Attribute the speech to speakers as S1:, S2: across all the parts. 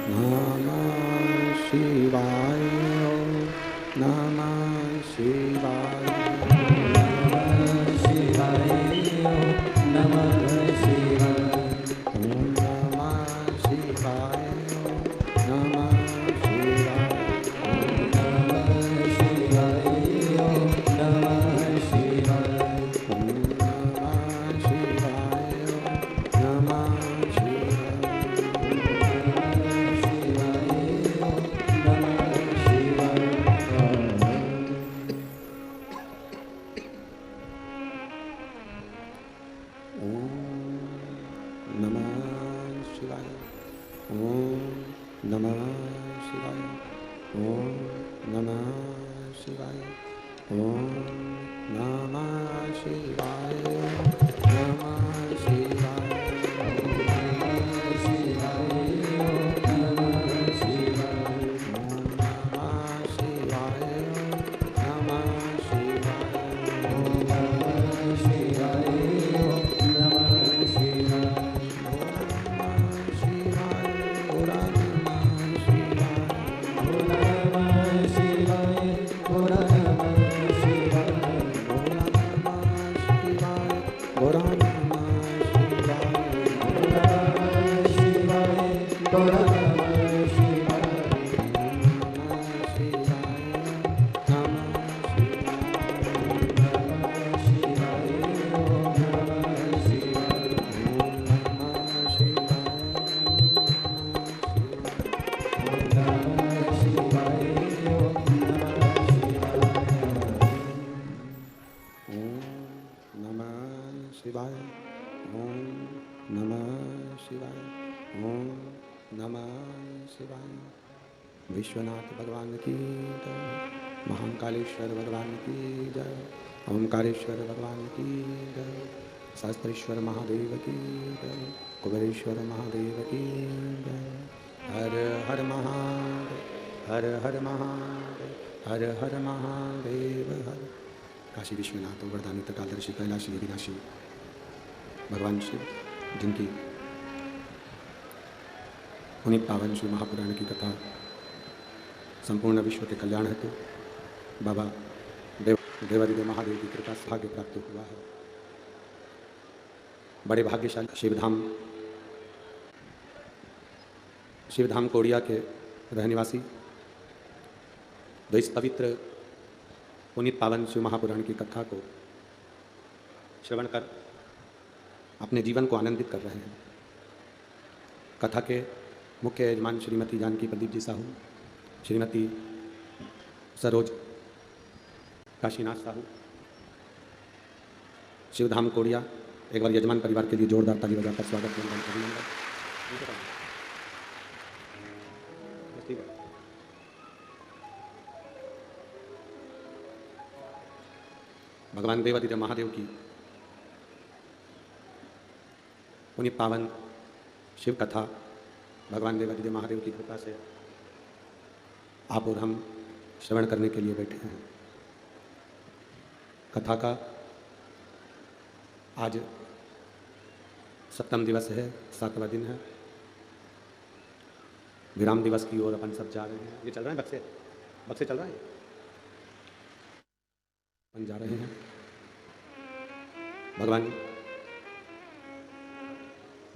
S1: नमः शिवाय ओम नमः शिवाय
S2: नमः शिवाय ओम नमः शिवाय
S1: ओम नमः शिवाय ओम नमः शिवाय
S2: नमः शिवाय ओम नमः शिवाय
S1: ओम नमः शिवाय ओम नमः शिवाय नमः शिवाय ओम नमः शिवाय ओम नमः शिवाय ओम नमः शिवाय नमः शिवाय शिवाय ओम नमः शिवाय ओम नमः शिवाय विश्वनाथ भगवान की जय महाकालेश्वर भगवान की जय ओमकारेश्वर भगवान की जय सहस्त्रेश्वर महादेव की जय कुबेरेश्वर महादेव की जय हर हर महादेव हर हर महादेव हर हर महादेव हर काशी विश्वनाथ वरदानी तकादर्शी कैलाशी अविनाशी भगवान शिव जिनकी पुनीत पावन शिव महापुराण की कथा संपूर्ण विश्व के कल्याण हेतु बाबा देवादिदेव महादेव की कृपा से भाग्य प्राप्त हुआ है। बड़े भाग्यशाली शिवधाम कोड़िया के रहनिवासी जो इस पवित्र पुनीत पावन शिव महापुराण की कथा को श्रवण कर अपने जीवन को आनंदित कर रहे हैं। कथा के मुख्य यजमान श्रीमती जानकी प्रदीप जी साहू, श्रीमती सरोज काशीनाथ साहू, शिवधाम कोड़िया। एक बार यजमान परिवार के लिए जोरदार ताली बजाकर स्वागत भगवान देवादिदेव महादेव की पुनीत पावन शिव कथा भगवान देवादिदेव महादेव की कृपा से आप और हम श्रवण करने के लिए बैठे हैं। कथा का आज 7वां दिवस है, 7वां दिन है। विराम दिवस की ओर अपन सब जा रहे हैं। ये चल रहा है बक्से चल रहा है, अपन जा रहे हैं। भगवान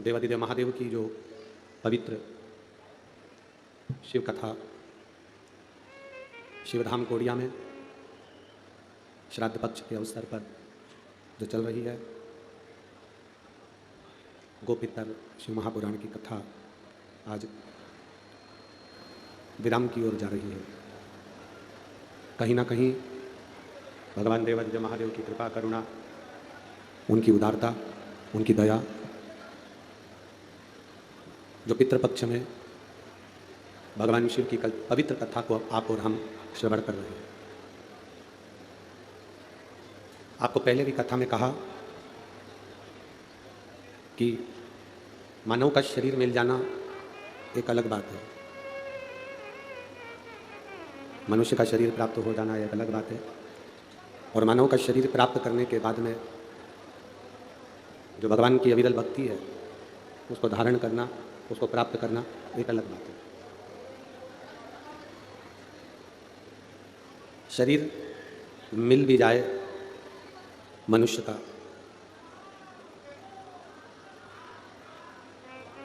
S1: देवादिदेव महादेव की जो पवित्र शिव कथा शिवधाम कोड़िया में श्राद्ध पक्ष के अवसर पर जो चल रही है, गोपितर शिव महापुराण की कथा आज विराम की ओर जा रही है। कहीं ना कहीं भगवान देवादिदेव महादेव की कृपा करुणा, उनकी उदारता, उनकी दया जो पितृपक्ष में भगवान शिव की पवित्र कथा को आप और हम श्रवण कर रहे हैं। आपको पहले भी कथा में कहा कि मानव का शरीर मिल जाना एक अलग बात है, मनुष्य का शरीर प्राप्त हो जाना एक अलग बात है, और मानव का शरीर प्राप्त करने के बाद में जो भगवान की अविरल भक्ति है उसको धारण करना, उसको प्राप्त करना एक अलग बात है। शरीर मिल भी जाए मनुष्य का,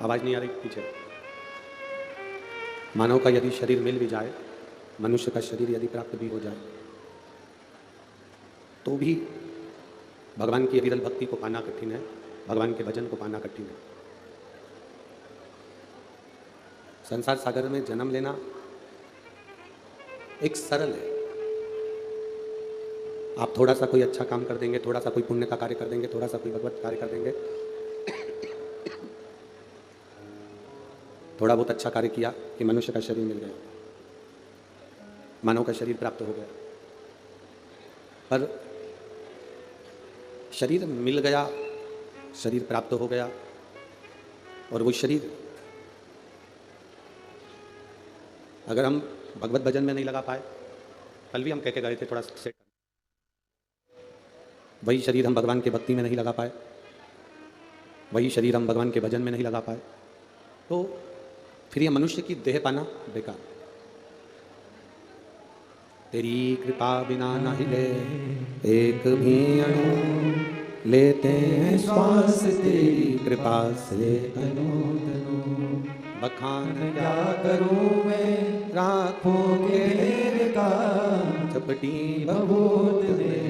S1: आवाज नहीं आ रही पीछे, मानव का यदि शरीर मिल भी जाए, मनुष्य का शरीर यदि प्राप्त भी हो जाए, तो भी भगवान की विरल भक्ति को पाना कठिन है, भगवान के भजन को पाना कठिन है। संसार सागर में जन्म लेना एक सरल है। आप थोड़ा सा कोई अच्छा काम कर देंगे, थोड़ा सा कोई पुण्य का कार्य कर देंगे, थोड़ा सा कोई भगवत कार्य कर देंगे, थोड़ा बहुत अच्छा कार्य किया कि मनुष्य का शरीर मिल गया, मानव का शरीर प्राप्त हो गया। पर शरीर मिल गया, शरीर प्राप्त हो गया, और वो शरीर अगर हम भगवत भजन में नहीं लगा पाए, कल भी हम कह के गए थे थोड़ा सेट, वही शरीर हम भगवान के भक्ति में नहीं लगा पाए, वही शरीर हम भगवान के भजन में नहीं लगा पाए, तो फिर ये मनुष्य की देह पाना बेकार। तेरी कृपा बिना न हिले एक भी अणु, लेते हैं श्वास तेरी कृपा से तनु तनु। बखान क्या करूं मैं राखों के ढेर का, चपटी बबूत में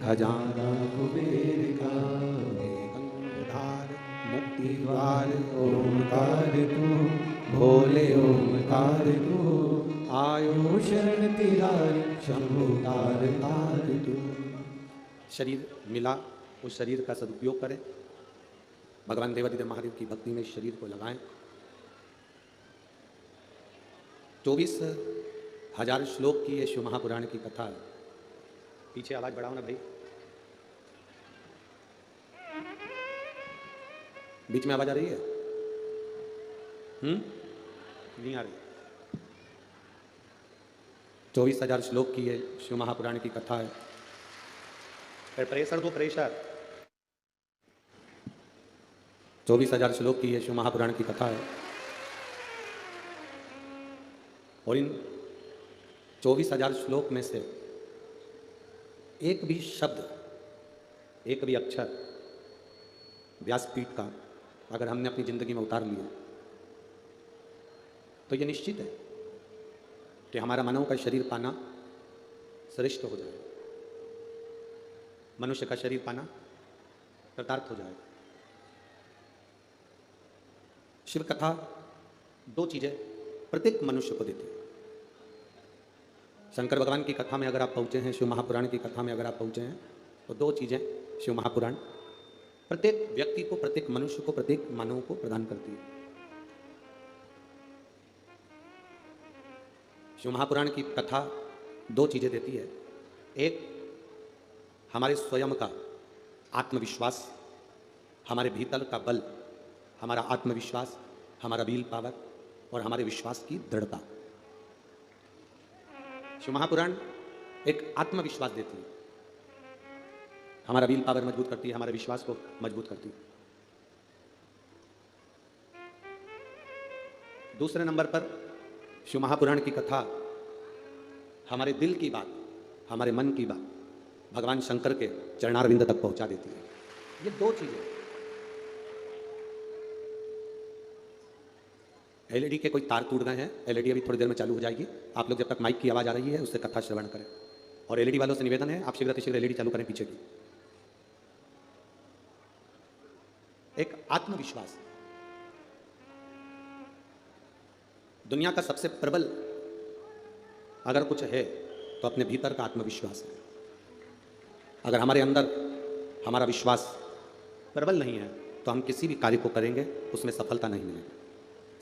S1: खजाना कुबेर का। गंगाधार मुक्ति द्वार ओमकार तू, भोले ओमकार तू, आयो शरण तिहार शंभु तार तार तू। शरीर मिला, उस शरीर का सदुपयोग करें, भगवान देवादिदेव महादेव की भक्ति में शरीर को लगाएं। 24,000 श्लोक की ये शिव महापुराण की कथा है। पीछे आवाज बढ़ाओ ना भाई, बीच में आवाज आ रही है? नहीं आ रही। 24,000 श्लोक की ये शिव महापुराण की कथा है। फिर प्रेशर दो, प्रेशर। 24,000 श्लोक की ये शिव महापुराण की कथा है, और इन 24,000 श्लोक में से एक भी शब्द, एक भी अक्षर व्यासपीठ का अगर हमने अपनी जिंदगी में उतार लिया, तो ये निश्चित है कि हमारा मानव का शरीर पाना श्रेष्ठ हो जाए, मनुष्य का शरीर पाना कृतार्थ हो जाए। शिव कथा 2 चीजें प्रत्येक मनुष्य को देती है। शंकर भगवान की कथा में अगर आप पहुंचे हैं, शिव महापुराण की कथा में अगर आप पहुंचे हैं, तो 2 चीजें शिव महापुराण प्रत्येक व्यक्ति को, प्रत्येक मनुष्य को, प्रत्येक मानव को प्रदान करती है। शिव महापुराण की कथा 2 चीजें देती है। एक, हमारे स्वयं का आत्मविश्वास, हमारे भीतर का बल, हमारा आत्मविश्वास, हमारा विल पावर और हमारे विश्वास की दृढ़ता। शिव महापुराण एक आत्मविश्वास देती है, हमारा विल पावर मजबूत करती है, हमारे विश्वास को मजबूत करती है। दूसरे नंबर पर शिव महापुराण की कथा हमारे दिल की बात, हमारे मन की बात भगवान शंकर के चरणारविंद तक पहुंचा देती है। ये 2 चीजें। एलईडी के कोई तार टूट गए हैं, एलईडी अभी थोड़ी देर में चालू हो जाएगी। आप लोग जब तक माइक की आवाज आ रही है उससे कथा श्रवण करें, और एलईडी वालों से निवेदन है आप शीघ्र एलईडी चालू करें पीछे की। एक आत्मविश्वास, दुनिया का सबसे प्रबल अगर कुछ है तो अपने भीतर का आत्मविश्वास है। अगर हमारे अंदर हमारा विश्वास प्रबल नहीं है तो हम किसी भी कार्य को करेंगे उसमें सफलता नहीं मिलेगी।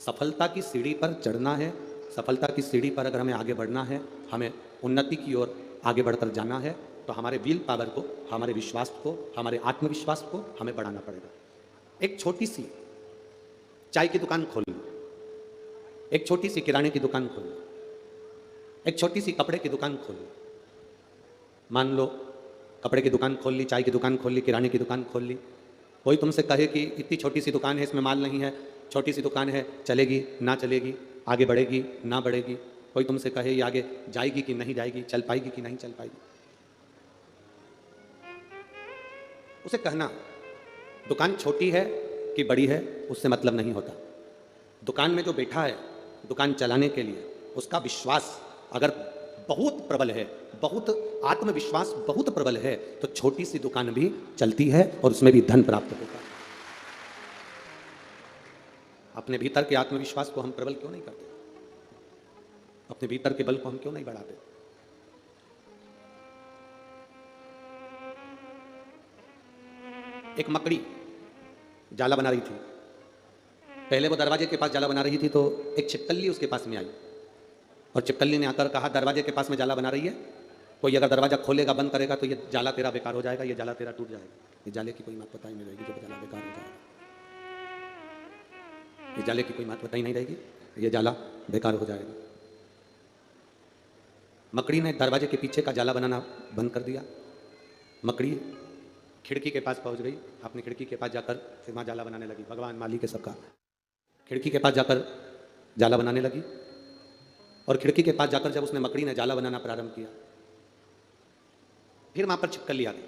S1: सफलता की सीढ़ी पर चढ़ना है, सफलता की सीढ़ी पर अगर हमें आगे बढ़ना है, हमें उन्नति की ओर आगे बढ़कर जाना है, तो हमारे विल पावर को, हमारे विश्वास को, हमारे आत्मविश्वास को हमें बढ़ाना पड़ेगा। एक छोटी सी चाय की दुकान खोल लो, एक छोटी सी किराने की दुकान खोल लो, एक छोटी सी कपड़े की दुकान खोल लो। मान लो कपड़े की दुकान खोल ली, चाय की दुकान खोल ली, किराने की दुकान खोल ली। कोई तुमसे कहे कि इतनी छोटी सी दुकान है, इसमें माल नहीं है, छोटी सी दुकान है, चलेगी ना चलेगी, आगे बढ़ेगी ना बढ़ेगी, कोई तुमसे कहे ये आगे जाएगी कि नहीं जाएगी, चल पाएगी कि नहीं चल पाएगी, उसे कहना दुकान छोटी है कि बड़ी है उससे मतलब नहीं होता। दुकान में जो बैठा है दुकान चलाने के लिए, उसका विश्वास अगर बहुत प्रबल है, बहुत आत्मविश्वास बहुत प्रबल है, तो छोटी सी दुकान भी चलती है और उसमें भी धन प्राप्त होता है। अपने भीतर के आत्मविश्वास को हम प्रबल क्यों नहीं करते? अपने भीतर के बल को हम क्यों नहीं बढ़ाते? एक मकड़ी जाला बना रही थी। पहले वो दरवाजे के पास जाला बना रही थी तो एक छिपकली उसके पास में आई और छिपकली ने आकर कहा, दरवाजे के पास में जाला बना रही है, कोई अगर दरवाजा खोलेगा बंद करेगा तो ये जाला तेरा बेकार हो जाएगा, ये जाला तेरा टूट जाएगा। ये जाले की कोई बात बताई नहीं रहेगी जब जाला बेकार हो जाएगा। ये जाले की कोई बात बताई नहीं रहेगी, ये जाला बेकार हो जाएगा। मकड़ी ने दरवाजे के पीछे का जाला बनाना बंद कर दिया। मकड़ी खिड़की के पास पहुंच गई, अपनी खिड़की के पास जाकर फिर वहाँ जाला बनाने लगी। भगवान मालिक है सबका। खिड़की के पास जाकर जाला बनाने लगी और खिड़की के पास जाकर जब उसने मकड़ी ने जाला बनाना प्रारंभ किया, फिर वहाँ पर छिपकली आ गई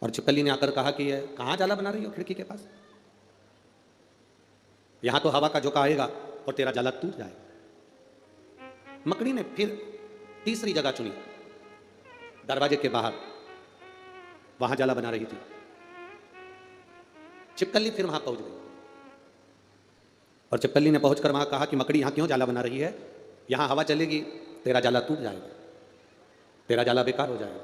S1: और छिपकली ने आकर कहा कि ये कहाँ जाला बना रही हो खिड़की के पास? यहाँ तो हवा का झोंका आएगा और तेरा जाला टूट जाएगा। मकड़ी ने फिर तीसरी जगह चुनी, दरवाजे के बाहर, वहां जाला बना रही थी। छिपकली फिर वहां पहुंच गई और छिपकली ने पहुंचकर वहां कहा कि मकड़ी यहां क्यों जाला बना रही है? यहां हवा चलेगी तेरा जाला टूट जाएगा, तेरा जाला बेकार हो जाएगा।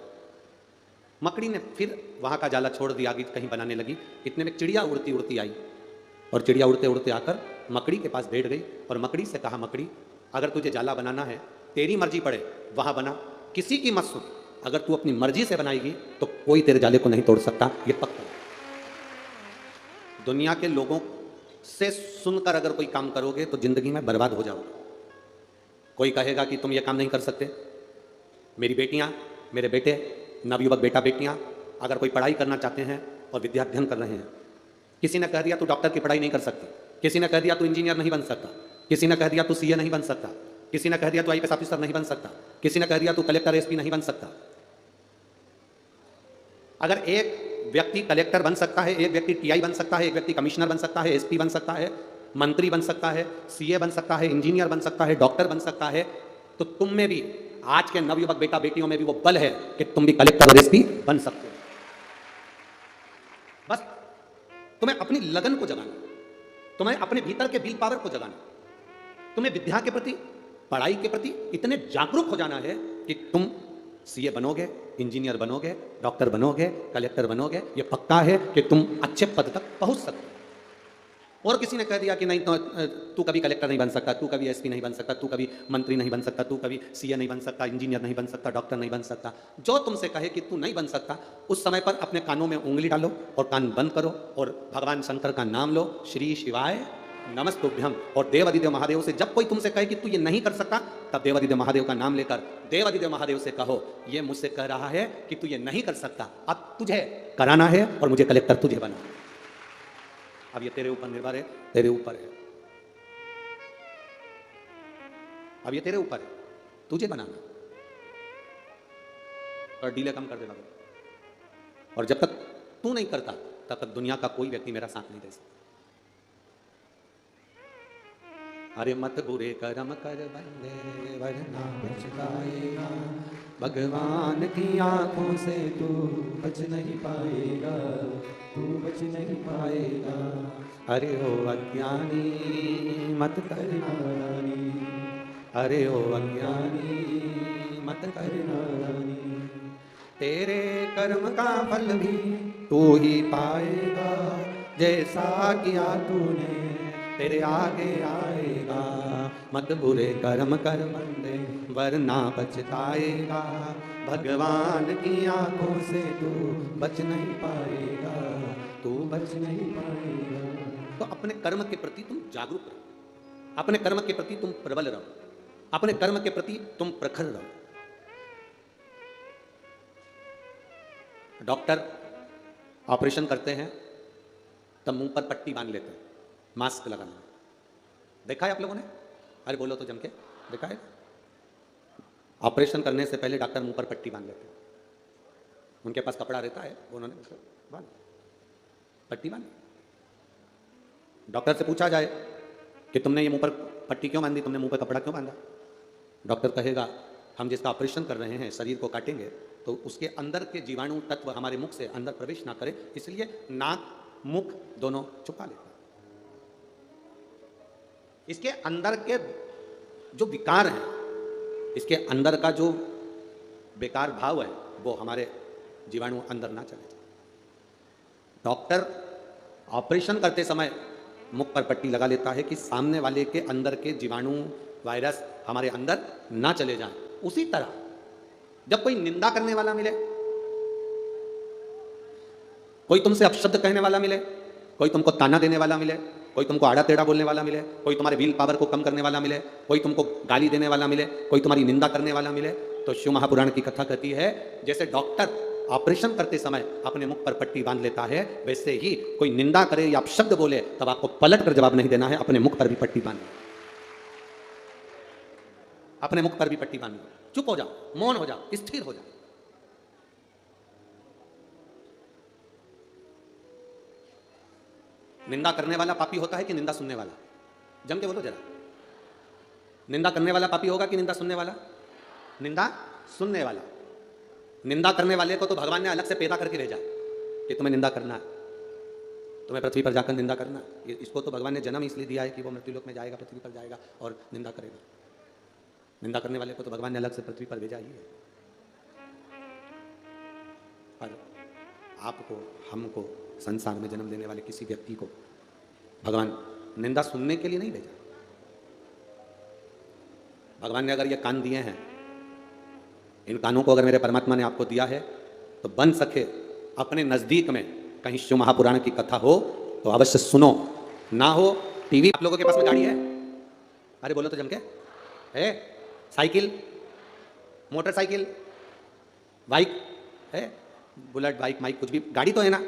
S1: मकड़ी ने फिर वहां का जाला छोड़ दिया, आगे कहीं बनाने लगी। इतने में चिड़िया उड़ती उड़ती आई और चिड़िया उड़ते उड़ते आकर मकड़ी के पास बैठ गई और मकड़ी से कहा, मकड़ी अगर तुझे जाला बनाना है, तेरी मर्जी पड़े वहां बना, किसी की मत सुन। अगर तू अपनी मर्जी से बनाएगी तो कोई तेरे जाले को नहीं तोड़ सकता, ये पक्का। दुनिया के लोगों से सुनकर अगर कोई काम करोगे तो जिंदगी में बर्बाद हो जाओगे। कोई कहेगा कि तुम ये काम नहीं कर सकते। मेरी बेटियां, मेरे बेटे, नवयुवक बेटा बेटियां अगर कोई पढ़ाई करना चाहते हैं और विद्याध्ययन कर रहे हैं, किसी ने कह दिया तू डॉक्टर की पढ़ाई नहीं कर सकती, किसी ने कह दिया तू इंजीनियर नहीं बन सकता, किसी ने कह दिया तू सीए नहीं बन सकता, किसी ने कह दिया तू आईपीएस ऑफिसर नहीं बन सकता, किसी ने कह दिया तू कलेक्टर एसपी नहीं बन सकता। अगर एक व्यक्ति कलेक्टर बन सकता है, एक व्यक्ति टीआई बन सकता है, एक व्यक्ति कमिश्नर बन सकता है, एसपी बन सकता है, मंत्री बन सकता है, सीए बन सकता है, इंजीनियर बन सकता है, डॉक्टर बन सकता है, तो तुम में भी, आज के नवयुवक बेटा बेटियों में भी वो बल है कि तुम भी कलेक्टर और एसपी बन सकते हो। बस तुम्हें अपनी लगन को जगाना, तुम्हें अपने भीतर के विल पावर को जगाना, तुम्हें विद्या के प्रति, पढ़ाई के प्रति इतने जागरूक हो जाना है कि तुम सीए बनोगे, इंजीनियर बनोगे, डॉक्टर बनोगे, कलेक्टर बनोगे। ये पक्का है कि तुम अच्छे पद तक पहुंच सकते हो। और किसी ने कह दिया कि नहीं, तो तू कभी कलेक्टर नहीं बन सकता, तू कभी एसपी नहीं बन सकता, तू कभी मंत्री नहीं बन सकता, तू कभी सीए नहीं बन सकता, इंजीनियर नहीं बन सकता, डॉक्टर नहीं बन सकता। जो तुमसे कहे कि तू नहीं बन सकता, उस समय पर अपने कानों में उंगली डालो और कान बंद करो और भगवान शंकर का नाम लो, श्री शिवाय नमस्तुभ्यम। और देवादिदेव महादेव से जब कोई तुमसे कहे कि तू ये नहीं कर सकता, तब देवादिदेव महादेव का नाम लेकर देवादिदेव महादेव से कहो, ये मुझसे कह रहा है कि तू ये नहीं कर सकता, अब तुझे कराना है और मुझे कलेक्टर तुझे बना। अब ये तेरे ऊपर निर्भर है, तेरे ऊपर है, अब ये तेरे ऊपर है, तुझे बनाना। और डीले कम कर देना। और जब तक तू नहीं करता तब तक दुनिया का कोई व्यक्ति मेरा साथ नहीं दे सकता। अरे मत बुरे कर्म कर बंदे वरना पछताएगा, भगवान की आंखों से तू बच नहीं पाएगा, तू बच नहीं पाएगा। अरे ओ अज्ञानी मत कर नारानी, अरे ओ अज्ञानी मत कर नारानी, तेरे कर्म का फल भी तू ही पाएगा, जैसा किया तूने तेरे आगे आएगा। मत बुरे कर्म कर बंदे वरना पछताएगा, भगवान की आंखों से तू बच नहीं पाएगा, तू बच नहीं पाएगा। तो अपने कर्म के प्रति तुम जागरूक रहो, अपने कर्म के प्रति तुम प्रबल रहो, अपने कर्म के प्रति तुम प्रखर रहो। डॉक्टर ऑपरेशन करते हैं तब मुंह पर पट्टी बांध लेते हैं, मास्क लगाना। देखा है आप लोगों ने? अरे बोलो तो जम के। देखा है? ऑपरेशन करने से पहले डॉक्टर मुंह पर पट्टी बांध लेते हैं। उनके पास कपड़ा रहता है, वो उन्होंने बांध पट्टी बांध। डॉक्टर से पूछा जाए कि तुमने ये मुंह पर पट्टी क्यों बांधी, तुमने मुंह पर कपड़ा क्यों बांधा? डॉक्टर कहेगा हम जिसका ऑपरेशन कर रहे हैं, शरीर को काटेंगे तो उसके अंदर के जीवाणु तत्व हमारे मुख से अंदर प्रवेश ना करे, इसलिए नाक मुख दोनों छुपा लेता। इसके अंदर के जो विकार हैं, इसके अंदर का जो बेकार भाव है, वो हमारे जीवाणु अंदर ना चले जाए। डॉक्टर ऑपरेशन करते समय मुख पर पट्टी लगा लेता है कि सामने वाले के अंदर के जीवाणु वायरस हमारे अंदर ना चले जाएं। उसी तरह जब कोई निंदा करने वाला मिले, कोई तुमसे अपशब्द कहने वाला मिले, कोई तुमको ताना देने वाला मिले, कोई तुमको आड़ा टेढ़ा बोलने वाला मिले, कोई तुम्हारे व्हील पावर को कम करने वाला मिले, कोई तुमको गाली देने वाला मिले, कोई तुम्हारी निंदा करने वाला मिले, तो शिव महापुराण की कथा कहती है जैसे डॉक्टर ऑपरेशन करते समय अपने मुख पर पट्टी बांध लेता है, वैसे ही कोई निंदा करे या अपशब्द बोले तब आपको पलट कर जवाब नहीं देना है, अपने मुख पर भी पट्टी बांध, अपने मुख पर भी पट्टी बांध लो। चुप हो जाओ, मौन हो जाओ, स्थिर हो जाओ। निंदा करने वाला पापी होता है कि निंदा सुनने वाला? जम के बोलो जरा। निंदा करने वाला पापी होगा कि निंदा सुनने वाला? निंदा सुनने वाला। निंदा करने वाले को तो भगवान ने अलग से पैदा करके भेजा कि तुम्हें निंदा करना है, तुम्हें पृथ्वी पर जाकर निंदा करना। इसको तो भगवान ने जन्म इसलिए दिया है कि वो मृत्युलोक में जाएगा, पृथ्वी पर जाएगा और निंदा करेगा। निंदा करने वाले को तो भगवान ने अलग से पृथ्वी पर भेजा ही है। पर आपको, हमको, संसार में जन्म लेने वाले किसी व्यक्ति को भगवान निंदा सुनने के लिए नहीं भेजा। भगवान ने अगर ये कान दिए हैं, इन कानों को अगर मेरे परमात्मा ने आपको दिया है, तो बन सके अपने नजदीक में कहीं शिव महापुराण की कथा हो तो अवश्य सुनो, ना हो टीवी। आप लोगों के पास में गाड़ी है? अरे बोलो तो जम के है। साइकिल, मोटरसाइकिल, बाइक है, बुलेट बाइक, माइक, कुछ भी गाड़ी तो है ना।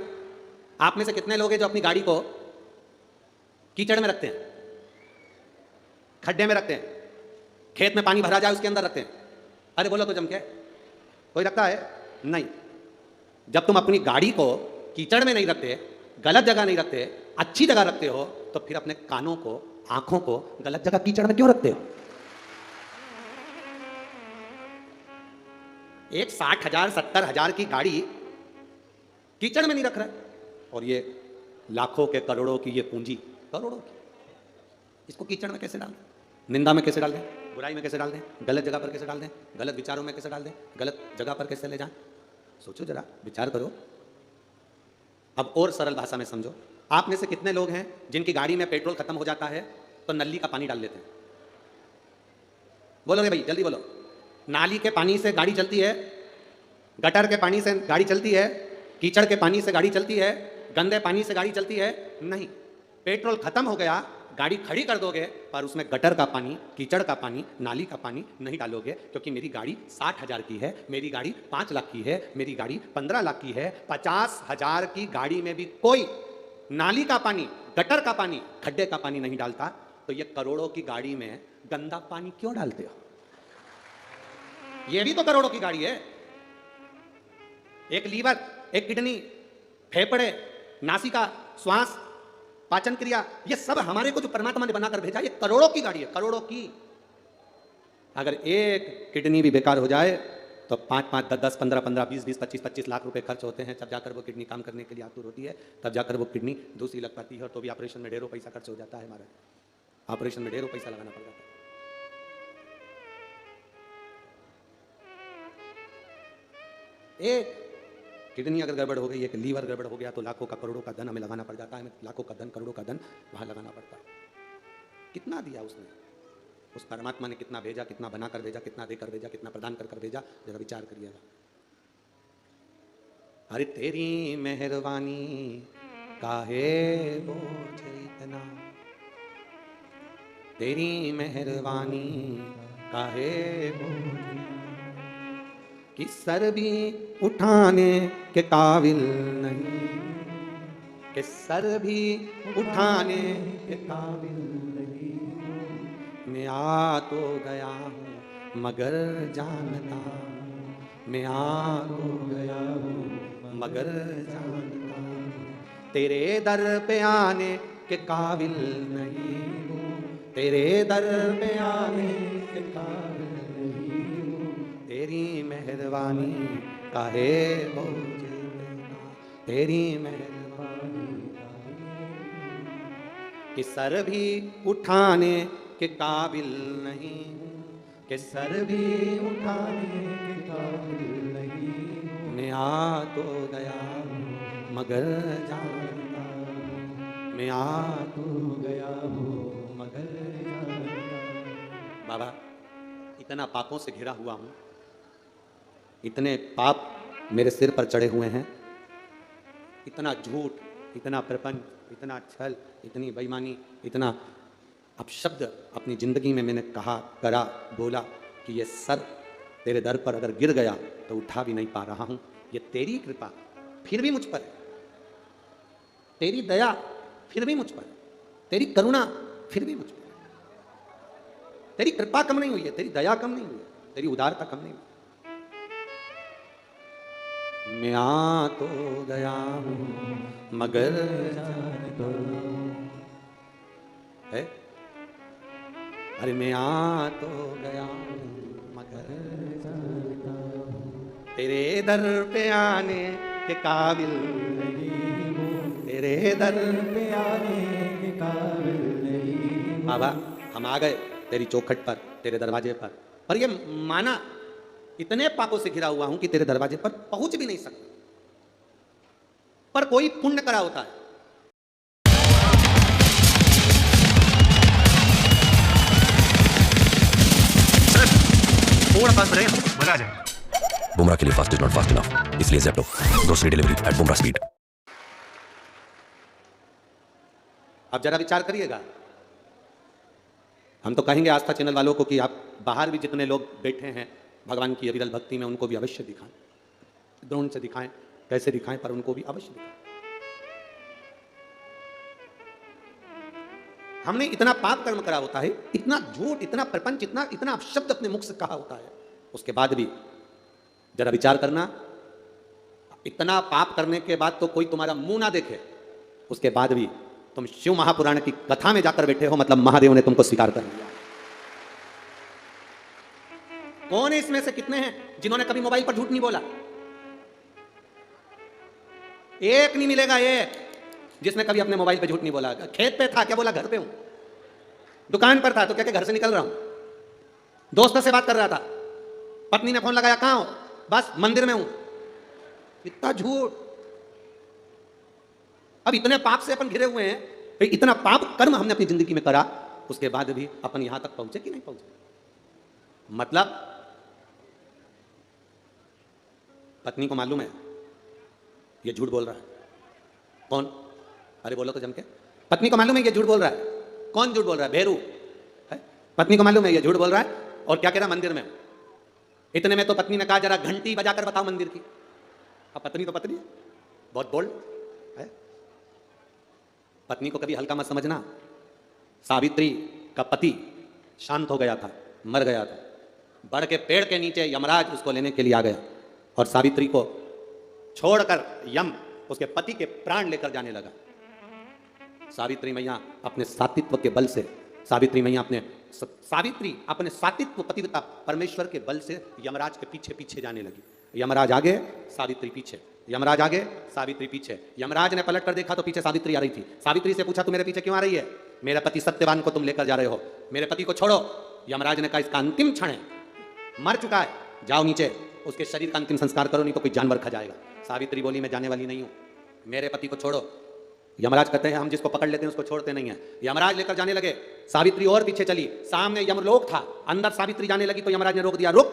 S1: आप में से कितने लोग हैं जो अपनी गाड़ी को कीचड़ में रखते हैं, खड्डे में रखते हैं, खेत में पानी भरा जाए उसके अंदर रखते हैं? अरे बोलो तो जम के, कोई रखता है? नहीं। जब तुम अपनी गाड़ी को कीचड़ में नहीं रखते, गलत जगह नहीं रखते, अच्छी जगह रखते हो, तो फिर अपने कानों को, आंखों को गलत जगह कीचड़ में क्यों रखते हो? एक 60,000 70,000 की गाड़ी कीचड़ में नहीं रख रहा, और ये लाखों के करोड़ों की ये पूंजी, करोड़ों की, इसको कीचड़ में कैसे डाल दें? निंदा में कैसे डाल दें? बुराई में कैसे डाल दें? गलत जगह पर कैसे डाल दें? गलत विचारों में कैसे डाल दें? गलत जगह पर कैसे ले जाएं? सोचो जरा, विचार करो। अब और सरल भाषा में समझो। आप में से कितने लोग हैं जिनकी गाड़ी में पेट्रोल खत्म हो जाता है तो नली का पानी डाल लेते हैं? बोलोगे भाई, जल्दी बोलो। नाली के पानी से गाड़ी चलती है, गटर के पानी से गाड़ी चलती है, कीचड़ के पानी से गाड़ी चलती है, गंदे पानी से गाड़ी चलती है? नहीं। पेट्रोल खत्म हो गया, गाड़ी खड़ी कर दोगे, पर उसमें गटर का पानी, कीचड़ का पानी, नाली का पानी नहीं डालोगे, क्योंकि मेरी गाड़ी 60,000 की है, मेरी गाड़ी 5 लाख की है, मेरी गाड़ी 15 लाख की है। 50,000 की गाड़ी में भी कोई नाली का पानी, गटर का पानी, खड्डे का पानी नहीं डालता, तो ये करोड़ों की गाड़ी में गंदा पानी क्यों डालते हो? ये भी तो करोड़ों की गाड़ी है। एक लीवर, एक किडनी, फेफड़े, नासिका, श्वास, पाचन क्रिया, ये सब हमारे को जो परमात्मा ने बनाकर भेजा, ये करोड़ों की गाड़ी है, करोड़ों की। अगर एक किडनी भी बेकार हो जाए तो 5-5, 10-10, 15-15, 20-20, 25-25 लाख रुपए खर्च होते हैं, तब जाकर वो किडनी काम करने के लिए आतुर होती है, तब जाकर वो किडनी दूसरी लग पाती है, और तो भी ऑपरेशन में ढेरों पैसा खर्च हो जाता है। हमारा ऑपरेशन में ढेरों पैसा लगाना पड़ जाता है। एक किडनी अगर गड़बड़ हो गई, एक लीवर गड़बड़ हो गया, तो लाखों का, करोड़ों का धन हमें लगाना पड़ जाता है। हमें लाखों का धन, करोड़ों का धन वहां लगाना पड़ता है। कितना दिया उसने? उस परमात्मा ने कितना भेजा, कितना बनाकर भेजा, कितना देकर भेजा, कितना प्रदान कर भेजा, जरा विचार करिएगा। अरे तेरी मेहरबानी काहे बोझ इतना, तेरी मेहरबानी काहे बोझ, कि सर भी उठाने के काबिल नहीं, कि सर भी उठाने के काबिल नहीं, मैं आ तो गया हूँ मगर जानता हूँ, मैं आ तो गया हूँ मगर जानता हूँ, तेरे दर पे आने के काबिल नहीं हूँ, तेरे दर पे आने के काबिल नहीं हूँ, तेरी मेहरबानी काहे मुझे देना, तेरी मेहरबानी कि सर भी उठाने के काबिल नहीं हूँ, कि सर भी उठाने के काबिल नहीं हूँ, मैं आ तो गया हूँ मगर जानता हूँ, मैं आ तो गया हूँ मगर जानता हूँ। बाबा, इतना पापों से घिरा हुआ हूँ, इतने पाप मेरे सिर पर चढ़े हुए हैं, इतना झूठ, इतना प्रपंच, इतना छल, इतनी बेईमानी, इतना अपशब्द अपनी जिंदगी में मैंने कहा, करा, बोला कि ये सर तेरे दर पर अगर गिर गया तो उठा भी नहीं पा रहा हूं। ये तेरी कृपा फिर भी मुझ पर है, तेरी दया फिर भी मुझ पर है, तेरी करुणा फिर भी मुझ पर है। तेरी कृपा कम नहीं हुई है, तेरी दया कम नहीं हुई है, तेरी उदारता कम नहीं हुई। मैं आ तो गया हूँ मगर जानता हूँ, है? अरे मैं आ तो गया हूँ मगर जानता हूँ, तेरे दर पे आने के काबिल नहीं हूँ, तेरे दर पे आने के काबिल नहीं हूँ। बाबा, हम आ गए तेरी चौखट पर, तेरे दरवाजे पर ये माना इतने पापों से घिरा हुआ हूं कि तेरे दरवाजे पर पहुंच भी नहीं सकता, पर कोई पुण्य करा होता है।
S3: थोड़ा फास्ट रहेगा, मजा आ जाएगा।
S4: बुमराह के लिए fast is not fast enough, इसलिए Zepto grocery delivery at Bumrah speed.
S1: आप जरा विचार करिएगा, हम तो कहेंगे आस्था चैनल वालों को कि आप बाहर भी जितने लोग बैठे हैं भगवान की अविरल भक्ति में, उनको भी अवश्य दिखाएं, द्रोण से दिखाएं, कैसे दिखाएं, पर उनको भी अवश्य दिखाएं। हमने इतना पाप कर्म करा होता है, इतना झूठ, इतना प्रपंच, इतना इतना अपशब्द अपने मुख से कहा होता है, उसके बाद भी जरा विचार करना, इतना पाप करने के बाद तो कोई तुम्हारा मुंह ना देखे, उसके बाद भी तुम शिव महापुराण की कथा में जाकर बैठे हो, मतलब महादेव ने तुमको स्वीकार कर लिया। कौन है इसमें से कितने हैं जिन्होंने कभी मोबाइल पर झूठ नहीं बोला? एक नहीं मिलेगा, एक जिसने कभी अपने मोबाइल पे झूठ नहीं बोला। खेत पे था, क्या बोला घर पे हूं, दुकान पर था तो क्या घर से निकल रहा हूं, दोस्त से बात कर रहा था, पत्नी ने फोन लगाया कहां हो, बस मंदिर में हूं। इतना झूठ। अब इतने पाप से अपन घिरे हुए हैं, इतना पाप कर्म हमने अपनी जिंदगी में करा, उसके बाद भी अपन यहां तक पहुंचे कि नहीं पहुंचे? मतलब पत्नी को मालूम है ये झूठ बोल रहा है। कौन? अरे बोलो तो जम के। पत्नी को मालूम है ये झूठ बोल रहा है। कौन झूठ बोल रहा है? भेरू है। पत्नी को मालूम है ये झूठ बोल रहा है, और क्या कह रहा है? मंदिर में। इतने में तो पत्नी ने कहा जरा घंटी बजाकर बताओ मंदिर की। अब पत्नी तो पत्नी है, बहुत बोल्ड है। पत्नी को कभी हल्का मत समझना। सावित्री का पति शांत हो गया था, मर गया था, बड़ के पेड़ के नीचे यमराज उसको लेने के लिए आ गया, और सावित्री को छोड़कर यम उसके पति के प्राण लेकर जाने लगा। सावित्री मैया अपने सातित्व के बल से, सावित्री अपने सातित्व पतिव्रता परमेश्वर के बल से यमराज के पीछे पीछे जाने लगी। यमराज आगे, सावित्री पीछे, यमराज आगे, सावित्री पीछे। यमराज ने पलट कर देखा तो पीछे सावित्री आ रही थी। सावित्री से पूछा, तू मेरे पीछे क्यों आ रही है? मेरा पति सत्यवान को तुम लेकर जा रहे हो, मेरे पति को छोड़ो। यमराज ने कहा इसका अंतिम क्षण है, मर चुका है, जाओ नीचे उसके शरीर का अंतिम संस्कार करो, नहीं तो कोई जानवर खा जाएगा। सावित्री बोली मैं जाने वाली नहीं हूं, मेरे पति को छोड़ो। यमराज कहते हैं हम जिसको पकड़ लेते हैं उसको छोड़ते नहीं है। यमराज लेकर जाने लगे, सावित्री और पीछे चली। सामने यमलोक था, अंदर सावित्री जाने लगी तो यमराज ने रोक दिया, रुक,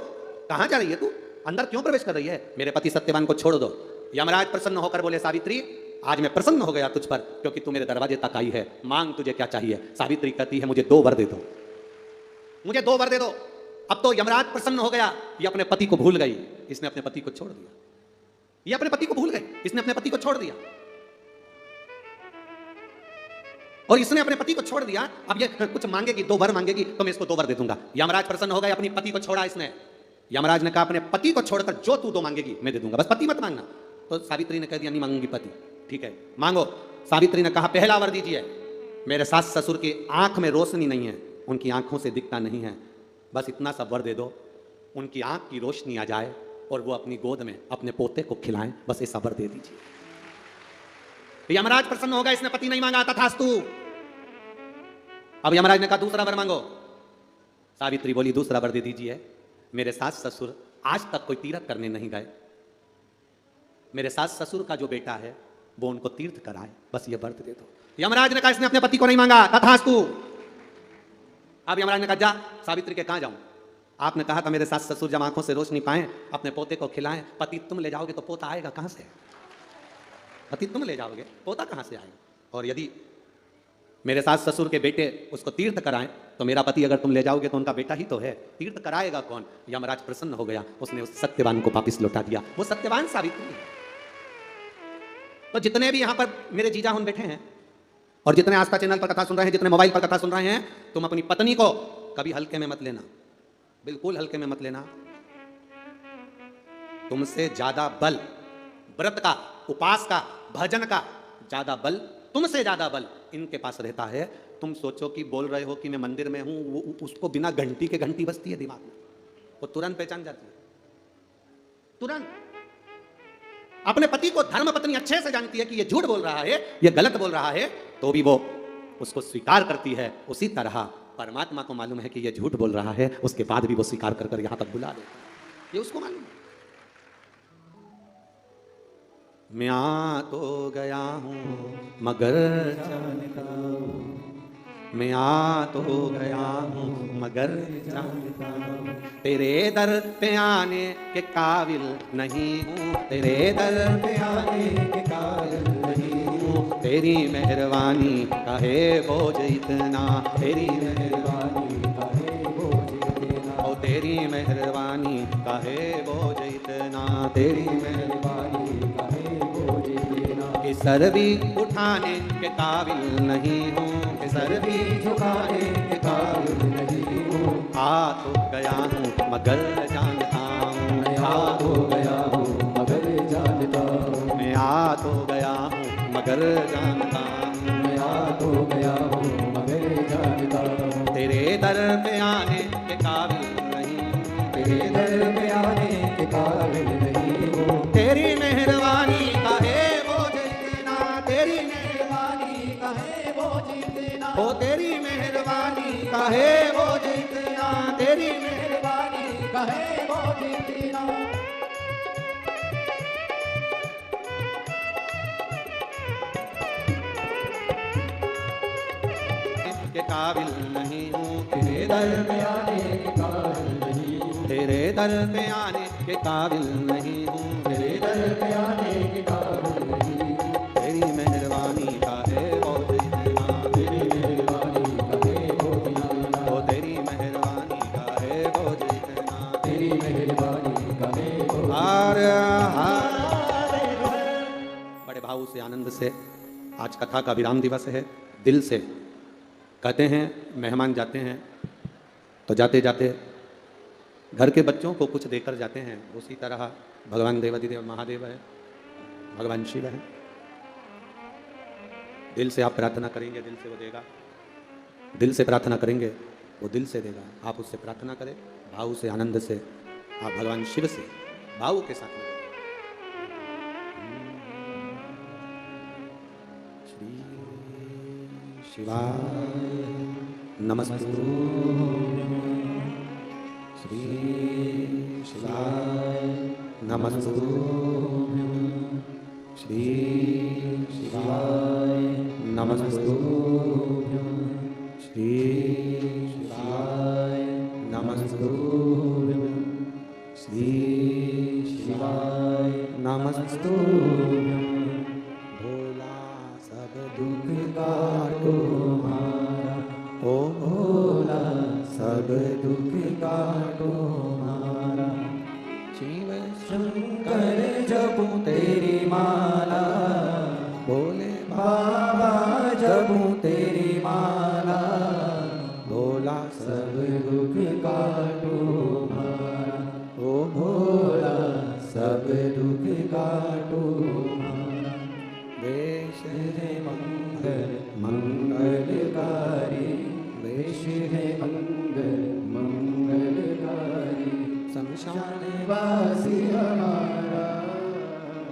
S1: कहां जा रही है तू, अंदर क्यों प्रवेश कर रही है? मेरे पति सत्यवान को छोड़ दो। यमराज प्रसन्न होकर बोले, सावित्री आज मैं प्रसन्न हो गया तुझ पर, क्योंकि तू मेरे दरवाजे तक आई है, मांग तुझे क्या चाहिए। सावित्री कहती है मुझे 2 वर दे दो, मुझे 2 वर दे दो। अब तो यमराज प्रसन्न हो गया, ये अपने पति को भूल गई, इसने अपने पति को छोड़ दिया। ये अपने पति को भूल गई, इसने अपने पति को छोड़ दिया। और इसने अपने पति को छोड़ दिया, अब ये कुछ मांगेगी, 2 वर मांगेगी तो मैं इसको 2 वर दे दूंगा। यमराज प्रसन्न हो गए, अपनी पति को छोड़ा इसने। यमराज ने कहा अपने पति को छोड़कर जो तू 2 मांगेगी मैं दे दूंगा, बस पति मत मांगना। तो सावित्री ने कह दिया नहीं मांगूंगी पति। ठीक है मांगो। सावित्री ने कहा पहला वर दीजिए, मेरे सास ससुर की आंख में रोशनी नहीं है, उनकी आंखों से दिखता नहीं है, बस इतना सा वर दे दो, उनकी आंख की रोशनी आ जाए और वो अपनी गोद में अपने पोते को खिलाएं, बस ऐसा वर दे दीजिए। यमराज प्रसन्न होगा, इसने पति नहीं मांगा, तथास्तु। अब यमराज ने कहा दूसरा वर मांगो। सावित्री बोली दूसरा वर दे दीजिए, मेरे सास ससुर आज तक कोई तीर्थ करने नहीं गए, मेरे सास ससुर का जो बेटा है वो उनको तीर्थ कराए, बस ये व्रत दे दो। यमराज ने कहा इसने अपने पति को नहीं मांगा, तथास्तु। अब यमराज ने कहा जा सावित्री के कहां जाऊं, आपने कहा था मेरे सास ससुर जब आंखों से रोशनी पाएं अपने पोते को खिलाएं, पति तुम ले जाओगे तो पोता आएगा कहां से? पति तुम ले जाओगे पोता कहां से आएगा? और यदि मेरे सास ससुर के बेटे उसको तीर्थ कराएं तो मेरा पति अगर तुम ले जाओगे तो उनका बेटा ही तो है, तीर्थ कराएगा कौन? यमराज प्रसन्न हो गया, उसने उस सत्यवान को वापिस लौटा दिया। वो सत्यवान सावित्री है। तो जितने भी यहां पर मेरे जीजा हुन बैठे हैं और जितने आस्था चैनल पर कथा सुन रहे हैं, जितने मोबाइल पर कथा सुन रहे हैं, तुम अपनी पत्नी को कभी हल्के में मत लेना, बिल्कुल हल्के में मत लेना। तुमसे ज्यादा बल व्रत का, उपास का, भजन का ज्यादा बल, तुमसे ज्यादा बल इनके पास रहता है। तुम सोचो कि बोल रहे हो कि मैं मंदिर में हूं, उसको बिना घंटी के घंटी बजती है दिमाग में, वो तुरंत पहचान जाती है, तुरंत। अपने पति को धर्म पत्नी अच्छे से जानती है कि ये झूठ बोल रहा है, ये गलत बोल रहा है, तो भी वो उसको स्वीकार करती है। उसी तरह परमात्मा को मालूम है कि ये झूठ बोल रहा है, उसके बाद भी वो स्वीकार कर कर यहां तक बुला देता है, ये उसको मालूम है। मैं आ तो गया हूं मगर जानता हूं, मैं आ तो गया हूं मगर जानता हूं, तेरे दर पे आने के काबिल नहीं हूं, तेरे दर पे आने के काबिल नहीं हूं, तेरी मेहरबानी का है बोझ इतना, तेरी मेहरबानी का है बोझ इतना, ओ तेरी मेहरबानी का है बोझ इतना, तेरी मेहरबानी का है बोझ इतना, कि सर भी उठाने के काबिल नहीं हूं, कि सर भी झुकाने के काबिल नहीं हूं, आ तो गया हूं मगर जानता हूं, मैं आ तो गया हूं मगर जानता हूं, मैं आ तो गया हूं मगर जानता हूं, मैं आ तो गया हूं मगर जानता हूं, तेरे दर पे आने के काबिल नहीं हूं, तेरे दर पे आने के काबिल नहीं हूं, तेरी मेहरबानी का है बोझ इतना, तेरी मेहरबानी का है बोझ इतना, ओ तेरी मेहरबानी का है बोझ इतना, तेरी मेहरबानी का है बोझ इतना। के काबिल नहीं हूँ, तेरे दर पे आने के काबिल नहीं हूँ, तेरे दर पे आने के काबिल नहीं हूँ, तेरे दर पे आने के काबिल नहीं हूँ, तेरी मेहरबानी का है बोझ इतना, तेरी मेहरबानी का है बोझ इतना, ओ तेरी मेहरबानी का है बोझ इतना, तेरी मेहरबानी का है बोझ इतना। बड़े भाव से आनंद से आज कथा का विराम दिवस है। दिल से कहते हैं मेहमान जाते हैं तो जाते जाते घर के बच्चों को कुछ देकर जाते हैं, उसी तरह भगवान देवाधिदेव महादेव है, भगवान शिव है। दिल से आप प्रार्थना करेंगे, दिल से वो देगा, दिल से प्रार्थना करेंगे वो दिल से देगा। आप उससे प्रार्थना करें भाव से, आनंद से, आप भगवान शिव से भाव के साथ में। श्री शिवाय नमस्तु, श्री शिवाय नमस्तु, श्री शिवाय नमस्तु, श्री शिवाय नमस्तु, श्री शिवाय नमस्तु। भोला सब दुख काटो मारा, ओ भोला सब दुख काटो मारा, शिव शंकर जपू तेरी माला, भोले बाबा जप
S2: जपूं तेरी माला,
S1: भोला
S2: सब दुख काटो मारा। ओ भोला सब दुख काटो मारा।
S1: वेश
S2: है मंगल मंगलकारी, वेश है मंगल मंगलकारी।
S1: शमशान
S2: वासी हमारा,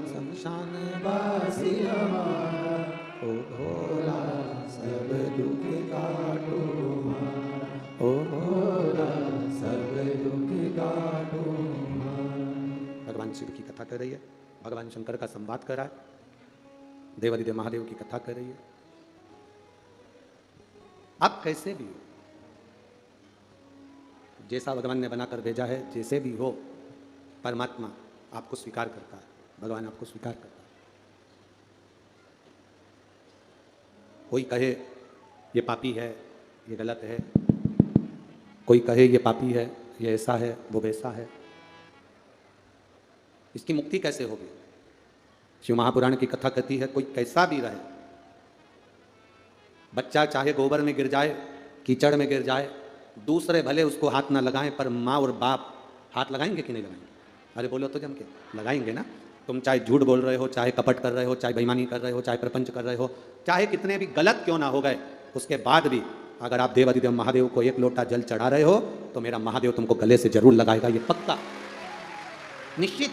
S1: शमशान
S2: वासी हमारा।
S1: ओ भोला
S2: सब दुख काटो मारा।
S1: ओ
S2: भोला सब दुख काटो मारा।
S1: भगवान शिव की कथा कर रही है, भगवान शंकर का संवाद कर रहा है, देवादिदेव महादेव की कथा कर रही है। आप कैसे भी हो, जैसा भगवान ने बनाकर भेजा है, जैसे भी हो, परमात्मा आपको स्वीकार करता है, भगवान आपको स्वीकार करता है। कोई कहे ये पापी है, ये गलत है, कोई कहे ये पापी है, ये ऐसा है, वो वैसा है, इसकी मुक्ति कैसे होगी? शिव महापुराण की कथा कहती है, कोई कैसा भी रहे, बच्चा चाहे गोबर में गिर जाए, कीचड़ में गिर जाए, दूसरे भले उसको हाथ ना लगाएं, पर माँ और बाप हाथ लगाएंगे कि नहीं लगाएंगे? अरे बोलो तो जम के लगाएंगे ना। तुम चाहे झूठ बोल रहे हो, चाहे कपट कर रहे हो, चाहे बेईमानी कर रहे हो, चाहे प्रपंच कर रहे हो, चाहे कितने भी गलत क्यों ना हो गए, उसके बाद भी अगर आप देवादिदेव महादेव को एक लोटा जल चढ़ा रहे हो, तो मेरा महादेव तुमको गले से जरूर लगाएगा, ये पक्का, निश्चित।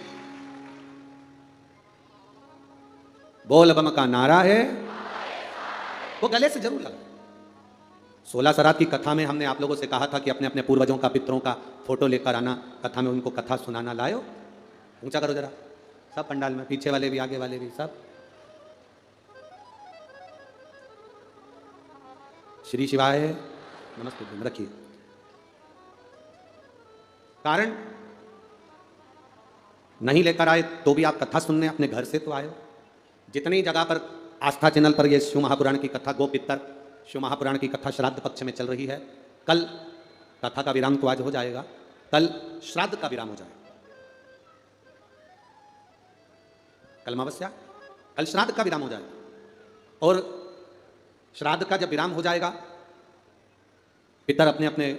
S1: बोल बम का नारा है, वो गले से जरूर लगा। 16 सरात की कथा में हमने आप लोगों से कहा था कि अपने अपने पूर्वजों का, पितरों का फोटो लेकर आना, कथा में उनको कथा सुनाना। लायो, ऊंचा करो जरा, सब पंडाल में, पीछे वाले भी, आगे वाले भी, सब। श्री शिवाय नमस्ते रखिए। कारण नहीं लेकर आए तो भी आप कथा सुनने अपने घर से तो आए हो। जितनी जगह पर आस्था चैनल पर ये शिव महापुराण की कथा, गो पितर शिव महापुराण की कथा श्राद्ध पक्ष में चल रही है। कल कथा का विराम तो आज हो जाएगा, कल श्राद्ध का विराम हो जाएगा। कल अमावस्या, कल श्राद्ध का विराम हो जाएगा। और श्राद्ध का जब विराम हो जाएगा, पितर अपने अपने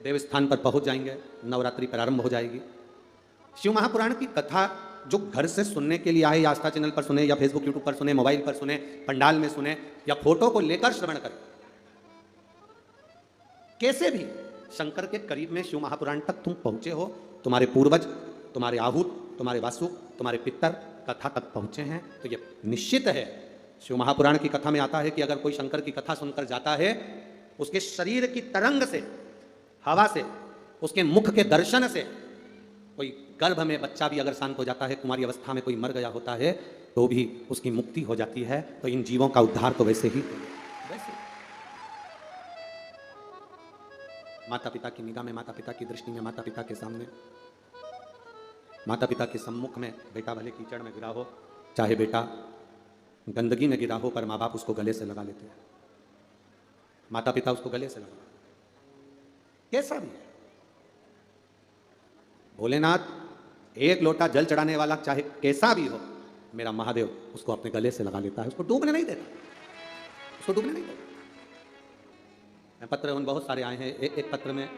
S1: देव स्थान पर पहुंच जाएंगे, नवरात्रि प्रारंभ हो जाएगी। शिव महापुराण की कथा जो घर से सुनने के लिए आए, या आस्था चैनल पर सुने, या फेसबुक यूट्यूब पर सुने, मोबाइल पर सुने, पंडाल में सुने, या फोटो को लेकर श्रवण करें, कैसे भी शंकर के करीब में शिव महापुराण तक तुम पहुंचे हो, तुम्हारे पूर्वज, तुम्हारे आहूत, तुम्हारे वासु, तुम्हारे पितर कथा तक पहुंचे हैं, तो ये निश्चित है। शिव महापुराण की कथा में आता है कि अगर कोई शंकर की कथा सुनकर जाता है, उसके शरीर की तरंग से, हवा से, उसके मुख के दर्शन से, कोई गर्भ में बच्चा भी अगर शांत हो जाता है, कुमारी अवस्था में कोई मर गया होता है, तो भी उसकी मुक्ति हो जाती है। तो इन जीवों का उद्धार तो वैसे ही, वैसे माता पिता की निगाह में, माता पिता की दृष्टि में, माता पिता के सामने, माता पिता के सम्मुख में बेटा भले कीचड़ में गिरा हो, चाहे बेटा गंदगी में गिरा हो, पर माँ बाप उसको गले से लगा लेते हैं, माता पिता उसको गले से लगा, कैसा भी है। भोलेनाथ एक लोटा जल चढ़ाने वाला चाहे कैसा भी हो, मेरा महादेव उसको अपने गले से लगा लेता है, उसको डूबने नहीं देता, उसको डूबने नहीं देता। पत्र उन बहुत सारे आए हैं। एक पत्र में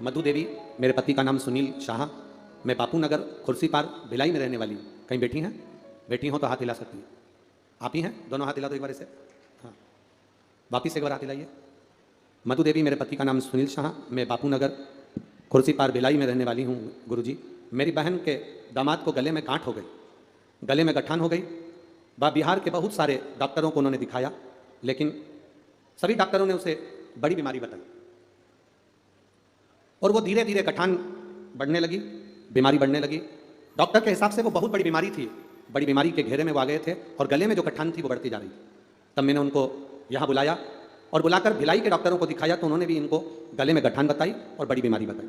S1: मधु देवी, मेरे पति का नाम सुनील शाह, मैं बापू नगर खुर्सीपार भिलाई में रहने वाली हूँ। कहीं बैठी हैं? बैठी हो तो हाथ हिला सकती हैं। आप ही हैं? दोनों हाथ हिला दो एक बार ऐसे। हाँ, वापिस एक बार हाथ हिलाइए। मधु देवी, मेरे पति का नाम सुनील शाह, मैं बापू नगर खुर्सीपार भिलाई में रहने वाली हूँ। गुरुजी, मेरी बहन के दामाद को गले में गांठ हो गई, गले में गठान हो गई। वह बिहार के बहुत सारे डॉक्टरों को उन्होंने दिखाया, लेकिन सभी डॉक्टरों ने उसे बड़ी बीमारी बताई, और वो धीरे धीरे गठान बढ़ने लगी, बीमारी बढ़ने लगी। डॉक्टर के हिसाब से वो बहुत बड़ी बीमारी थी, बड़ी बीमारी के घेरे में वो आ गए थे, और गले में जो गठान थी वो बढ़ती जा रही थी। तब मैंने उनको यहाँ बुलाया, और बुलाकर भिलाई के डॉक्टरों को दिखाया, तो उन्होंने भी इनको गले में गठान बताई और बड़ी बीमारी बताई,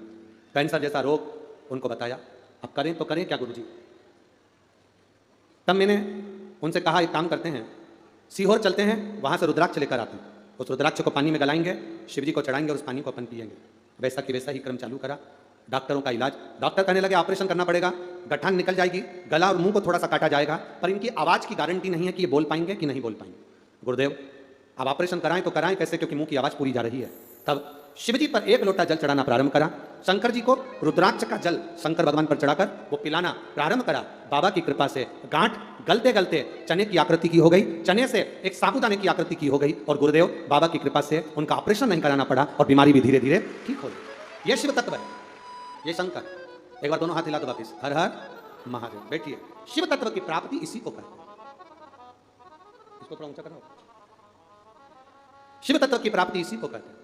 S1: कैंसर जैसा रोग उनको बताया। अब करें तो करें क्या गुरुजी? तब मैंने उनसे कहा, एक काम करते हैं, सीहोर चलते हैं, वहाँ से रुद्राक्ष लेकर आते हैं, उस रुद्राक्ष को पानी में गलाएंगे, शिव जी को चढ़ाएंगे और उस पानी को अपन पिएंगे। वैसा कि वैसा ही क्रम चालू करा। डॉक्टरों का इलाज, डॉक्टर कहने लगे ऑपरेशन करना पड़ेगा, गठान निकल जाएगी, गला और मुंह को थोड़ा सा काटा जाएगा, पर इनकी आवाज़ की गारंटी नहीं है कि ये बोल पाएंगे कि नहीं बोल पाएंगे। गुरुदेव अब ऑपरेशन कराएं तो कराएं कैसे, क्योंकि मुंह की आवाज पूरी जा रही है। तब शिवजी पर एक लोटा जल चढ़ाना प्रारंभ करा। शंकर जी को रुद्राक्ष का जल शंकर भगवान पर चढ़ाकर वो पिलाना प्रारंभ करा। बाबा की कृपा से गांठ गलते गलते चने की आकृति की हो गई, चने से एक साबूदाने की आकृति की हो गई, और गुरुदेव बाबा की कृपा से उनका ऑपरेशन नहीं कराना पड़ा और बीमारी भी धीरे धीरे ठीक हो गई। ये शिव तत्व है, ये शंकर। एक बार दोनों हाथ हिला दो वापिस, हर हर महादेव। बैठिए। शिव तत्व की प्राप्ति इसी को कहते हैं। इसको थोड़ा ऊंचा करो। शिव तत्व की प्राप्ति इसी को कहते हैं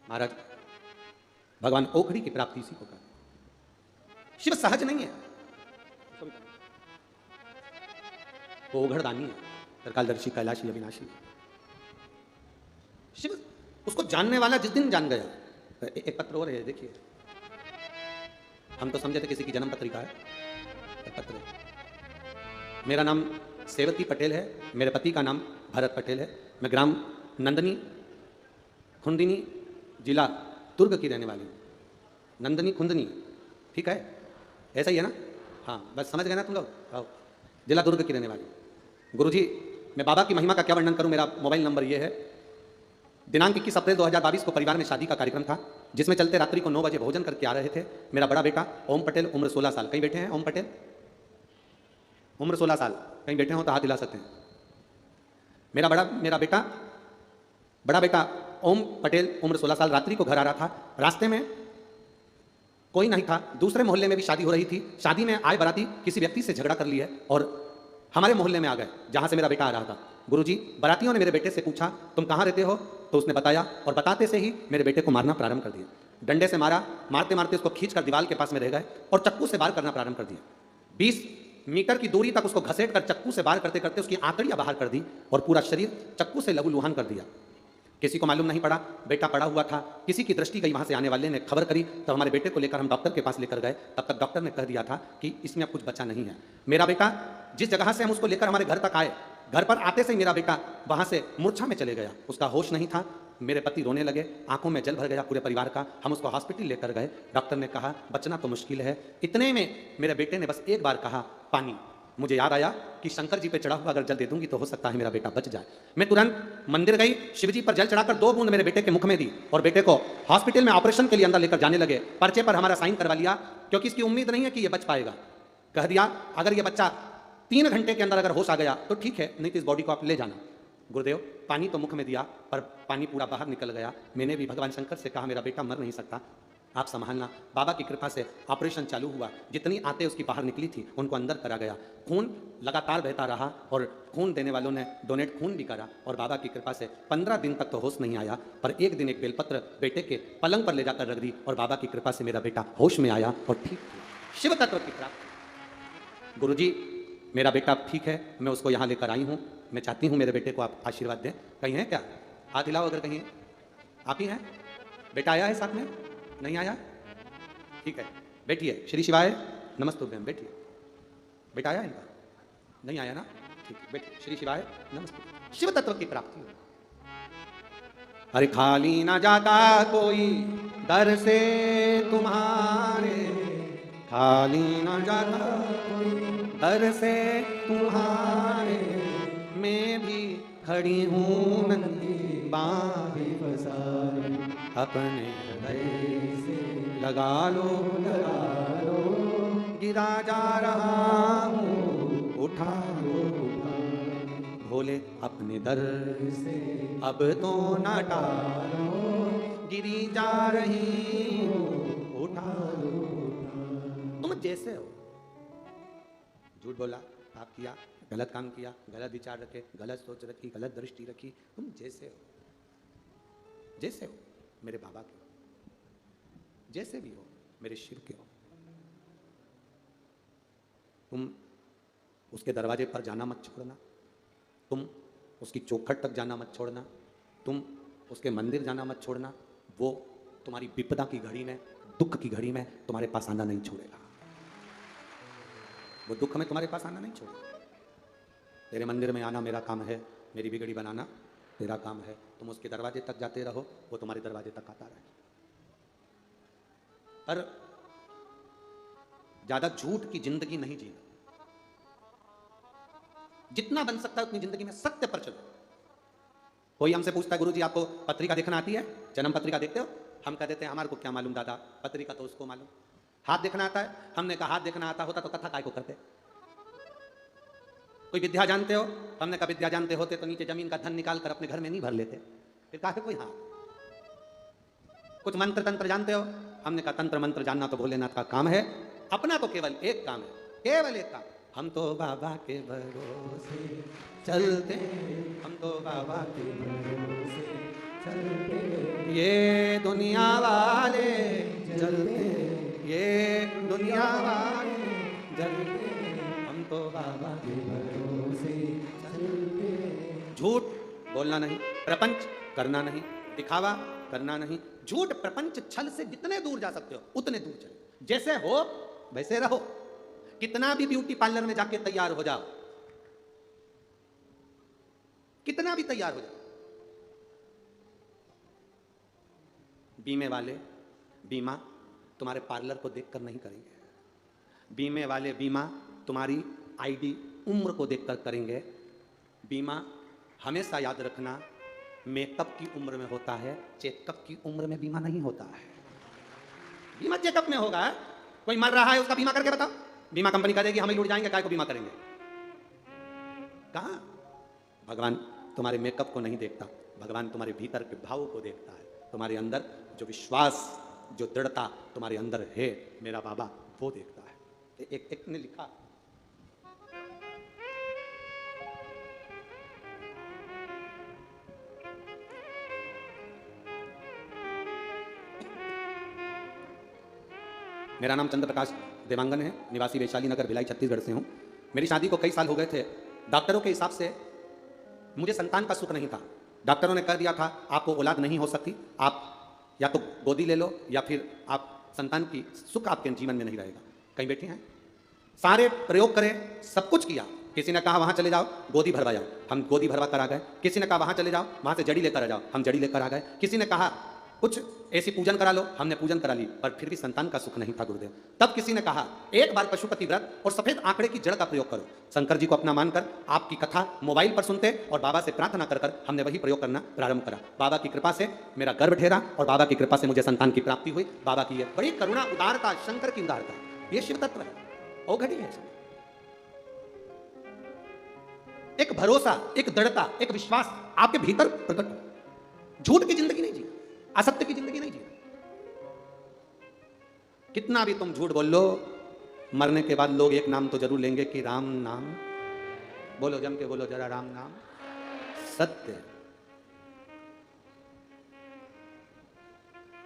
S1: महाराज। भगवान ओखड़ी की प्राप्ति इसी को कहते हैं। शिव सहज नहीं है, वो ओघड़दानी है, त्रिकालदर्शी कैलाशी अविनाशी। शिव उसको जानने वाला जिस दिन जान गया। एक पत्र और है, देखिए। हम तो समझे थे किसी की जन्म पत्रिका है, पत्र। मेरा नाम सेवती पटेल है, मेरे पति का नाम भरत पटेल है। मैं ग्राम नंदनी खुंदिनी जिला दुर्ग की रहने वाली हूँ। नंदनी खुंदनी, ठीक है, ऐसा ही है ना? हाँ, बस समझ गए ना तुम लोग? आओ। जिला दुर्ग की रहने वाली। गुरुजी, मैं बाबा की महिमा का क्या वर्णन करूं। मेरा मोबाइल नंबर ये है। दिनांक 21 अप्रैल 2022 को परिवार में शादी का कार्यक्रम था, जिसमें चलते रात्रि को 9 बजे भोजन करके आ रहे थे। मेरा बड़ा बेटा ओम पटेल, उम्र 16 साल। कहीं बैठे हैं ओम पटेल? उम्र 16 साल। कहीं बैठे हो तो हाथ हिला सकते हैं। मेरा बड़ा बेटा ओम पटेल, उम्र 16 साल, रात्रि को घर आ रहा था। रास्ते में कोई नहीं था। दूसरे मोहल्ले में भी शादी हो रही थी। शादी में आए बाराती किसी व्यक्ति से झगड़ा कर लिए और हमारे मोहल्ले में आ गए, जहां से मेरा बेटा आ रहा था। गुरुजी, बारातियों ने मेरे बेटे से पूछा तुम कहाँ रहते हो, तो उसने बताया, और बताते से ही मेरे बेटे को मारना प्रारंभ कर दिया। डंडे से मारा, मारते मारते उसको खींचकर दीवार के पास में रह गए और चक्कू से वार करना प्रारंभ कर दिया। 20 मीटर की दूरी तक उसको घसेट कर चक्कू से वार करते करते उसकी आंतड़ियां बाहर कर दी और पूरा शरीर चक्कू से लहूलुहान कर दिया। किसी को मालूम नहीं पड़ा, बेटा पड़ा हुआ था। किसी की दृष्टि गई, वहां से आने वाले ने खबर करी, तब हमारे बेटे को लेकर हम डॉक्टर के पास लेकर गए। तब तक डॉक्टर ने कह दिया था कि इसमें अब कुछ बचा नहीं है। मेरा बेटा जिस जगह से हम उसको लेकर हमारे घर तक आए, घर पर आते से ही मेरा बेटा वहां से मूर्छा में चले गया। उसका होश नहीं था। मेरे पति रोने लगे, आंखों में जल भर गया पूरे परिवार का। हम उसको हॉस्पिटल लेकर गए। डॉक्टर ने कहा बचना तो मुश्किल है। इतने में मेरे बेटे ने बस एक बार कहा पानी। मुझे याद आया कि शंकर जी पे चढ़ा हुआ अगर जल दे दूंगी तो हो सकता है मेरा बेटा बच जाए। मैं तुरंत मंदिर गई, शिवजी पर जल चढ़ाकर 2 बूंद मेरे बेटे के मुख में दी और बेटे को हॉस्पिटल में ऑपरेशन के लिए अंदर लेकर जाने लगे। पर्चे पर हमारा साइन करवा लिया, क्योंकि इसकी उम्मीद नहीं है कि ये बच पाएगा। कह दिया अगर ये बच्चा 3 घंटे के अंदर अगर होश आ गया तो ठीक है, नहीं तो इस बॉडी को आप ले जाना। गुरुदेव, पानी तो मुख में दिया पर पानी पूरा बाहर निकल गया। मैंने भी भगवान शंकर से कहा मेरा बेटा मर नहीं सकता, आप संभालना। बाबा की कृपा से ऑपरेशन चालू हुआ। जितनी आंतें उसकी बाहर निकली थी उनको अंदर करा गया। खून लगातार बहता रहा और खून देने वालों ने डोनेट खून भी करा और बाबा की कृपा से 15 दिन तक तो होश नहीं आया, पर एक दिन एक बेलपत्र बेटे के पलंग पर ले जाकर रख दी और बाबा की कृपा से मेरा बेटा होश में आया और ठीक हुआ। शिव तत्व की प्राप्ति। गुरुजी, मेरा बेटा ठीक है, मैं उसको यहाँ लेकर आई हूँ। मैं चाहती हूँ मेरे बेटे को आप आशीर्वाद दें। कहीं है क्या? हाथ हिलाओ अगर कहीं आप ही हैं। बेटा आया है साथ में? नहीं आया? ठीक है, बैठिए। श्री शिवाय नमस्तुभ्यम। बैठिए। बेटा आया इनका? नहीं आया ना? ठीक है, बैठिए। श्री शिवाय नमस्तुभ्यम। शिव तत्व की प्राप्ति हो। अरे खाली ना जाता कोई दर से तुम्हारे, खाली ना जाता कोई दर से तुम्हारे, मैं भी खड़ी हूँ नंदी बाहें पसारे, अपने हृदय से लगा लो, गिरा जा रहा हूँ उठा लो, भोले अपने दर से अब तो ना टालो, गिरी जा रही हूँ उठा लो। तुम जैसे हो, झूठ बोला, पाप किया, गलत काम किया, गलत विचार रखे, गलत सोच रखी, गलत दृष्टि रखी, तुम जैसे हो, जैसे हो मेरे बाबा के हो, जैसे भी हो मेरे शिव के हो। तुम उसके दरवाजे पर जाना मत छोड़ना, तुम उसकी चौखट तक जाना मत छोड़ना, तुम उसके मंदिर जाना मत छोड़ना। वो तुम्हारी विपदा की घड़ी में, दुख की घड़ी में तुम्हारे पास आना नहीं छोड़ेगा। वो दुख में तुम्हारे पास आना नहीं छोड़ेगा। तेरे मंदिर में आना मेरा काम है, मेरी बिगड़ी बनाना तेरा काम है। तुम उसके दरवाजे तक जाते रहो, वो तुम्हारे दरवाजे तक आता रहे। पर ज्यादा झूठ की जिंदगी नहीं जीना। जितना बन सकता है उतनी जिंदगी में सत्य पर चलो। कोई हमसे पूछता है गुरुजी आपको पत्रिका देखना आती है, जन्म पत्रिका देखते हो? हम कह देते हैं हमारे को क्या मालूम दादा, पत्रिका तो उसको मालूम। हाथ देखना आता है? हमने कहा हाथ देखना आता होता तो कथा काय को करते। कोई विद्या जानते हो? हमने कहा विद्या जानते होते तो नीचे जमीन का धन निकाल कर अपने घर में नहीं भर लेते, फिर कहा कोई हाथ। कुछ मंत्र तंत्र जानते हो? हमने कहा तंत्र मंत्र जानना तो भोलेनाथ का काम है, अपना तो केवल एक काम है, केवल एक काम, हम तो बाबा के भरोसे चलते, हम तो बाबा के भरोसे चलते, ये दुनिया वाले जलते, ये दुनिया वाले जलते, हम तो बाबा के भरोसे चलते। झूठ बोलना नहीं, प्रपंच करना नहीं, दिखावा करना नहीं। झूठ प्रपंच छल से जितने दूर जा सकते हो उतने दूर चलो। जैसे हो वैसे रहो। कितना भी ब्यूटी पार्लर में जाके तैयार हो जाओ, कितना भी तैयार हो जाओ, बीमे वाले बीमा तुम्हारे पार्लर को देखकर नहीं करेंगे। बीमे वाले बीमा तुम्हारी आईडी उम्र को देखकर करेंगे। बीमा हमेशा याद रखना मेकअप की उम्र में होता है, चेकअप की उम्र में बीमा नहीं होता है। बीमा चेकअप में होगा। कोई मर रहा है उसका बीमा करके बताओ, बीमा कंपनी कहेगी हमें लूट जाएंगे, काय को बीमा करेंगे। कहां? भगवान तुम्हारे मेकअप को नहीं देखता, भगवान तुम्हारे भीतर के भाव को देखता है। तुम्हारे अंदर जो विश्वास, जो दृढ़ता तुम्हारे अंदर है, मेरा बाबा वो देखता है। एक ने लिखा, मेरा नाम चंद्र प्रकाश देवांगन है, निवासी वैशाली नगर भिलाई छत्तीसगढ़ से हूँ। मेरी शादी को कई साल हो गए थे। डॉक्टरों के हिसाब से मुझे संतान का सुख नहीं था। डॉक्टरों ने कह दिया था आपको औलाद नहीं हो सकती, आप या तो गोदी ले लो या फिर आप संतान की सुख आपके जीवन में नहीं रहेगा। कहीं बैठे हैं, सारे प्रयोग करे, सब कुछ किया। किसी ने कहा वहाँ चले जाओ गोदी भरवा जाओ, हम गोदी भरवा कर आ गए। किसी ने कहा वहाँ चले जाओ, वहाँ से जड़ी लेकर आ जाओ, हम जड़ी लेकर आ गए। किसी ने कहा कुछ ऐसी पूजन करा लो, हमने पूजन करा ली, पर फिर भी संतान का सुख नहीं था गुरुदेव। तब किसी ने कहा एक बार पशुपति व्रत और सफेद आंकड़े की जड़ का प्रयोग करो। शंकर जी को अपना मानकर आपकी कथा मोबाइल पर सुनते और बाबा से प्रार्थना कर हमने वही प्रयोग करना प्रारंभ करा। बाबा की कृपा से मेरा गर्भ ठहरा और बाबा की कृपा से मुझे संतान की प्राप्ति हुई। बाबा की ये बड़ी करुणा, उदारता, शंकर की उदारता, ये शिव तत्व है, औघड़ी है। एक भरोसा, एक दृढ़ता, एक विश्वास आपके भीतर प्रकट हो। झूठ की जिंदगी नहीं जी, असत्य की जिंदगी नहीं जी। कितना भी तुम झूठ बोल लो, मरने के बाद लोग एक नाम तो जरूर लेंगे कि राम नाम। बोलो, जम के बोलो जरा, राम नाम सत्य।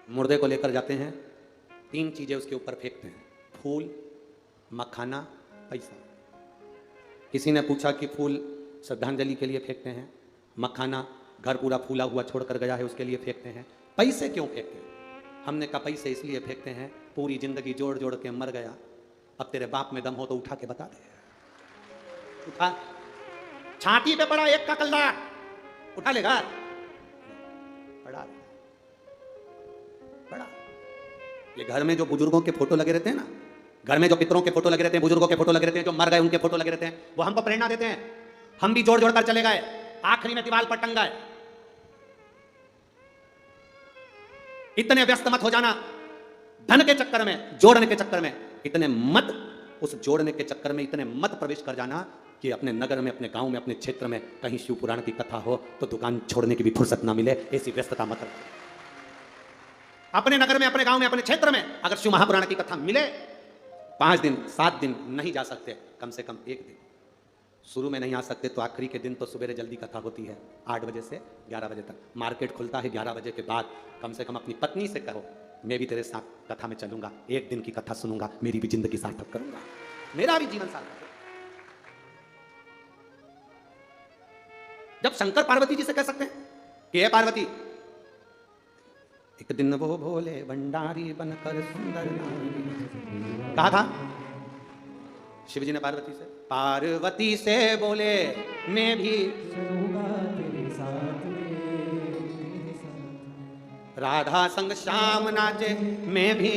S1: मुर्दे को लेकर जाते हैं, 3 चीजें उसके ऊपर फेंकते हैं, फूल, मखाना, पैसा। किसी ने पूछा कि फूल श्रद्धांजलि के लिए फेंकते हैं, मखाना घर पूरा फूला हुआ छोड़कर गया है उसके लिए फेंकते हैं, पैसे क्यों फेंकते हैं? हमने कहा पैसे इसलिए फेंकते हैं, पूरी जिंदगी जोड़ जोड़ के मर गया, अब तेरे बाप में दम हो तो उठा के बता दे। उठा, छाती पे पड़ा एक का कल्ला, उठा लेगा? पड़ा पड़ा। ये घर में जो बुजुर्गों के फोटो लगे रहते हैं ना, घर में जो पितरों के फोटो लगे रहते हैं, बुजुर्गों के फोटो लगे रहते हैं, जो मर गए उनके फोटो लगे रहते हैं, वो हमको प्रेरणा देते हैं। हम भी जोड़ जोड़ कर चले गए, आखिरी में दीवार पर टंगाए। इतने व्यस्त मत हो जाना धन के चक्कर में, जोड़ने के चक्कर में। इतने मत, उस जोड़ने के चक्कर में इतने मत प्रवेश कर जाना कि अपने नगर में, अपने गांव में, अपने क्षेत्र में कहीं शिव पुराण की कथा हो तो दुकान छोड़ने की भी फुर्सत ना मिले, ऐसी व्यस्तता मत रखो। अपने नगर में, अपने गांव में, अपने क्षेत्र में अगर शिव महापुराण की कथा मिले, 5 दिन 7 दिन नहीं जा सकते, कम से कम 1 दिन। शुरू में नहीं आ सकते तो आखिरी के दिन तो सुबह जल्दी कथा होती है, 8 बजे से 11 बजे तक। मार्केट खुलता है 11 बजे के बाद। कम से कम अपनी पत्नी से कहो मैं भी तेरे साथ कथा में चलूंगा, 1 दिन की कथा सुनूंगा, मेरी भी जिंदगी सार्थक करूंगा, मेरा भी जीवन सार्थक। जब शंकर पार्वती जी से कह सकते हैं कि हे पार्वती, एक दिन वो भोले भंडारी बनकर सुंदर नारी, कहा था शिव जी ने पार्वती से। पार्वती से बोले मैं भी राधा संग श्याम नाचे, मैं भी।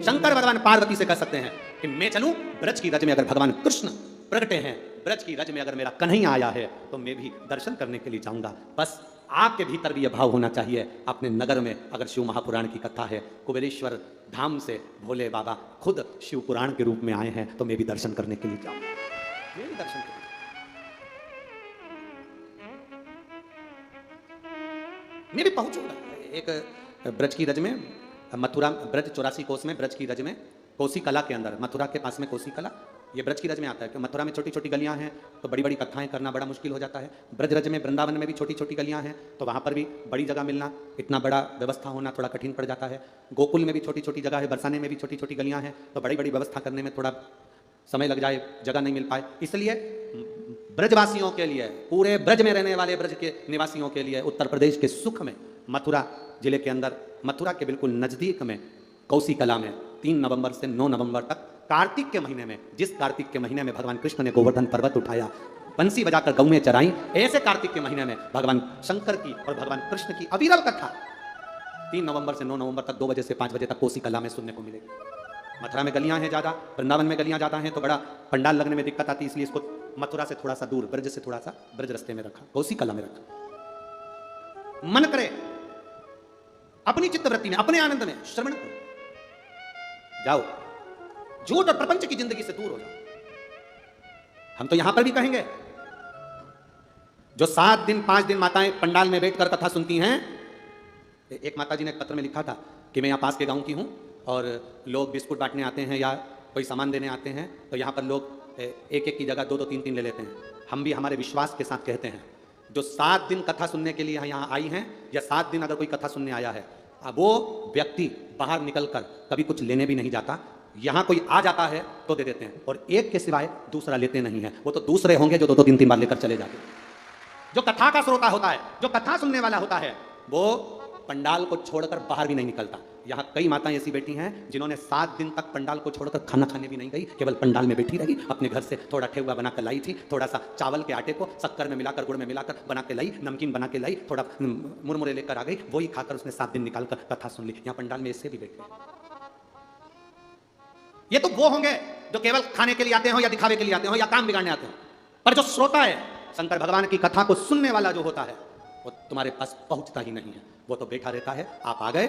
S1: शंकर भगवान पार्वती से कह सकते हैं कि मैं चलूं ब्रज की रज में, अगर भगवान कृष्ण प्रगटे हैं। ब्रज की रज में अगर मेरा कन्हैया आया है तो मैं भी दर्शन करने के लिए जाऊंगा। बस आपके भीतर भी यह भाव होना चाहिए। अपने नगर में अगर शिव महापुराण की कथा है, कुबेरेश्वर धाम से भोले बाबा खुद शिव पुराण के रूप में आए हैं, तो मैं भी दर्शन करने के लिए जाऊंगा। मैं भी दर्शन करूंगा। मैं भी पहुंचूंगा। एक ब्रज की रज में, मथुरा ब्रज 84 कोस में, ब्रज की रज में, कोसी कला के अंदर, मथुरा के पास में कोसी कला, ये ब्रज की रज में आता है। कि मथुरा में छोटी छोटी गलियां हैं तो बड़ी बड़ी कथाएं करना बड़ा मुश्किल हो जाता है। ब्रज रज में, वृंदावन में भी छोटी छोटी गलियां हैं तो वहां पर भी बड़ी जगह मिलना, इतना बड़ा व्यवस्था होना थोड़ा कठिन पड़ जाता है। गोकुल में भी छोटी छोटी जगह है, बरसाने में भी छोटी छोटी गलियां हैं तो बड़ी बड़ी व्यवस्था करने में थोड़ा समय लग जाए, जगह नहीं मिल पाए। इसलिए ब्रजवासियों के लिए, पूरे ब्रज में रहने वाले ब्रज के निवासियों के लिए, उत्तर प्रदेश के सुख में, मथुरा जिले के अंदर, मथुरा के बिल्कुल नजदीक में कौसी कला में 3 नवंबर से 9 नवंबर तक, कार्तिक के महीने में, जिस कार्तिक के महीने में भगवान कृष्ण ने गोवर्धन पर्वत उठाया, बंसी बजाकर गौएं चराई, ऐसे कार्तिक के महीने में भगवान शंकर की और भगवान कृष्ण की अविरल कथा 3 नवंबर से 9 नवंबर तक 2 बजे से 5 बजे तक कोसी कला में सुनने को मिलेगी। मथुरा में गलियां हैं ज्यादा, वृंदावन में गलियां ज्यादा हैं तो बड़ा पंडाल लगने में दिक्कत आती है, इसलिए इसको मथुरा से थोड़ा सा दूर, ब्रज से थोड़ा सा ब्रज रस्ते में रखा, कोसी कला में रखा। मन करे अपनी चित्तवृत्ति में, अपने आनंद में श्रवण करो, जाओ, झूठ और प्रपंच की जिंदगी से दूर हो जाओ। हम तो यहां पर भी कहेंगे, जो 7 दिन 5 दिन माताएं पंडाल में बैठकर कथा सुनती हैं। एक माता जी ने पत्र में लिखा था कि मैं यहां पास के गांव की हूं और लोग बिस्कुट बांटने आते हैं या कोई सामान देने आते हैं तो यहां पर लोग एक एक की जगह 2-2 3-3 ले लेते हैं। हम भी हमारे विश्वास के साथ कहते हैं, जो 7 दिन कथा सुनने के लिए यहाँ आई हैं या 7 दिन अगर कोई कथा सुनने आया है, अब वो व्यक्ति बाहर निकलकर कभी कुछ लेने भी नहीं जाता। यहाँ कोई आ जाता है तो दे देते हैं और एक के सिवाय दूसरा लेते नहीं है। वो तो दूसरे होंगे जो 2-2 3-3 बार लेकर चले जाते हैं। जो कथा का श्रोता होता है, जो कथा सुनने वाला होता है, वो पंडाल को छोड़कर बाहर भी नहीं निकलता। यहाँ कई माताएं ऐसी बैठी हैं जिन्होंने 7 दिन तक पंडाल को छोड़कर खाना खाने भी नहीं गई, केवल पंडाल में बैठी रही। अपने घर से थोड़ा ठेकुआ बना कर लाई थी, थोड़ा सा चावल के आटे को शक्कर में मिलाकर, गुड़ में मिलाकर बना के लाई, नमकीन बना के लाई, थोड़ा मुरमुरे लेकर आ गई, वही खाकर उसने 7 दिन निकालकर कथा सुन ली। यहाँ पंडाल में ऐसे भी बैठ गए। ये तो वो होंगे जो केवल खाने के लिए आते हो या दिखावे के लिए आते हो या काम बिगाड़ने आते हो, पर जो श्रोता है, शंकर भगवान की कथा को सुनने वाला जो होता है, वो तुम्हारे पास पहुंचता ही नहीं है। वो तो बैठा रहता है। आप आ गए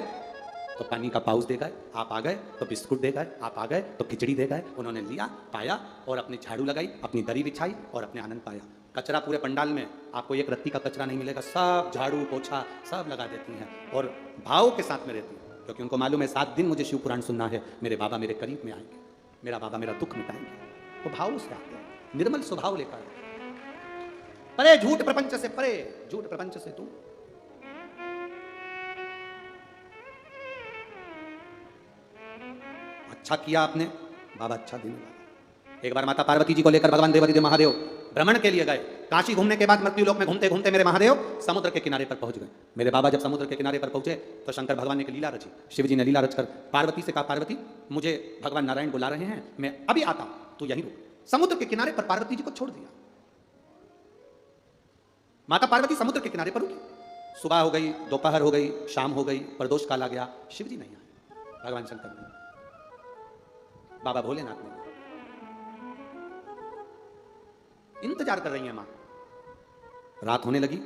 S1: तो पानी का पाउच दे गए, आप आ गए तो बिस्कुट दे गए, आप आ गए तो खिचड़ी दे गए। उन्होंने लिया, पाया और अपनी झाड़ू लगाई, अपनी दरी बिछाई और अपने आनंद पाया। कचरा पूरे पंडाल में आपको एक रत्ती का कचरा नहीं मिलेगा, सब झाड़ू पोछा सब लगा देती हैं और भाव के साथ में रहती हैं, क्योंकि उनको मालूम है 7 दिन मुझे शिव पुराण सुनना है, मेरे बाबा मेरे करीब में आएंगे, मेरा बाबा मेरा दुख मिटाएंगे। वो भाव से आते हैं, निर्मल स्वभाव लेकर, परे झूठ प्रपंच से, परे झूठ प्रपंच से दूर। अच्छा किया आपने बाबा, अच्छा देने वाला। एक बार माता पार्वती जी को लेकर भगवान देवादिदेव महादेव भ्रमण के लिए गए। काशी घूमने के बाद मृत्यु लोक में घूमते घूमते मेरे महादेव समुद्र के किनारे पर पहुंच गए। मेरे बाबा जब समुद्र के किनारे पर पहुंचे तो शंकर भगवान ने एक लीला रची। शिव जी ने लीला रचकर पार्वती से कहा, पार्वती मुझे भगवान नारायण बुला रहे हैं, मैं अभी आता हूं, तू यहीं रुक। समुद्र के किनारे पर पार्वती जी को छोड़ दिया। माता पार्वती समुद्र के किनारे पर रुकी। सुबह हो गई, दोपहर हो गई, शाम हो गई, प्रदोष काल आ गया, शिव जी नहीं आए, भगवान शंकर ने, बाबा भोलेनाथ ने। इंतजार कर रही है मां। रात होने लगी,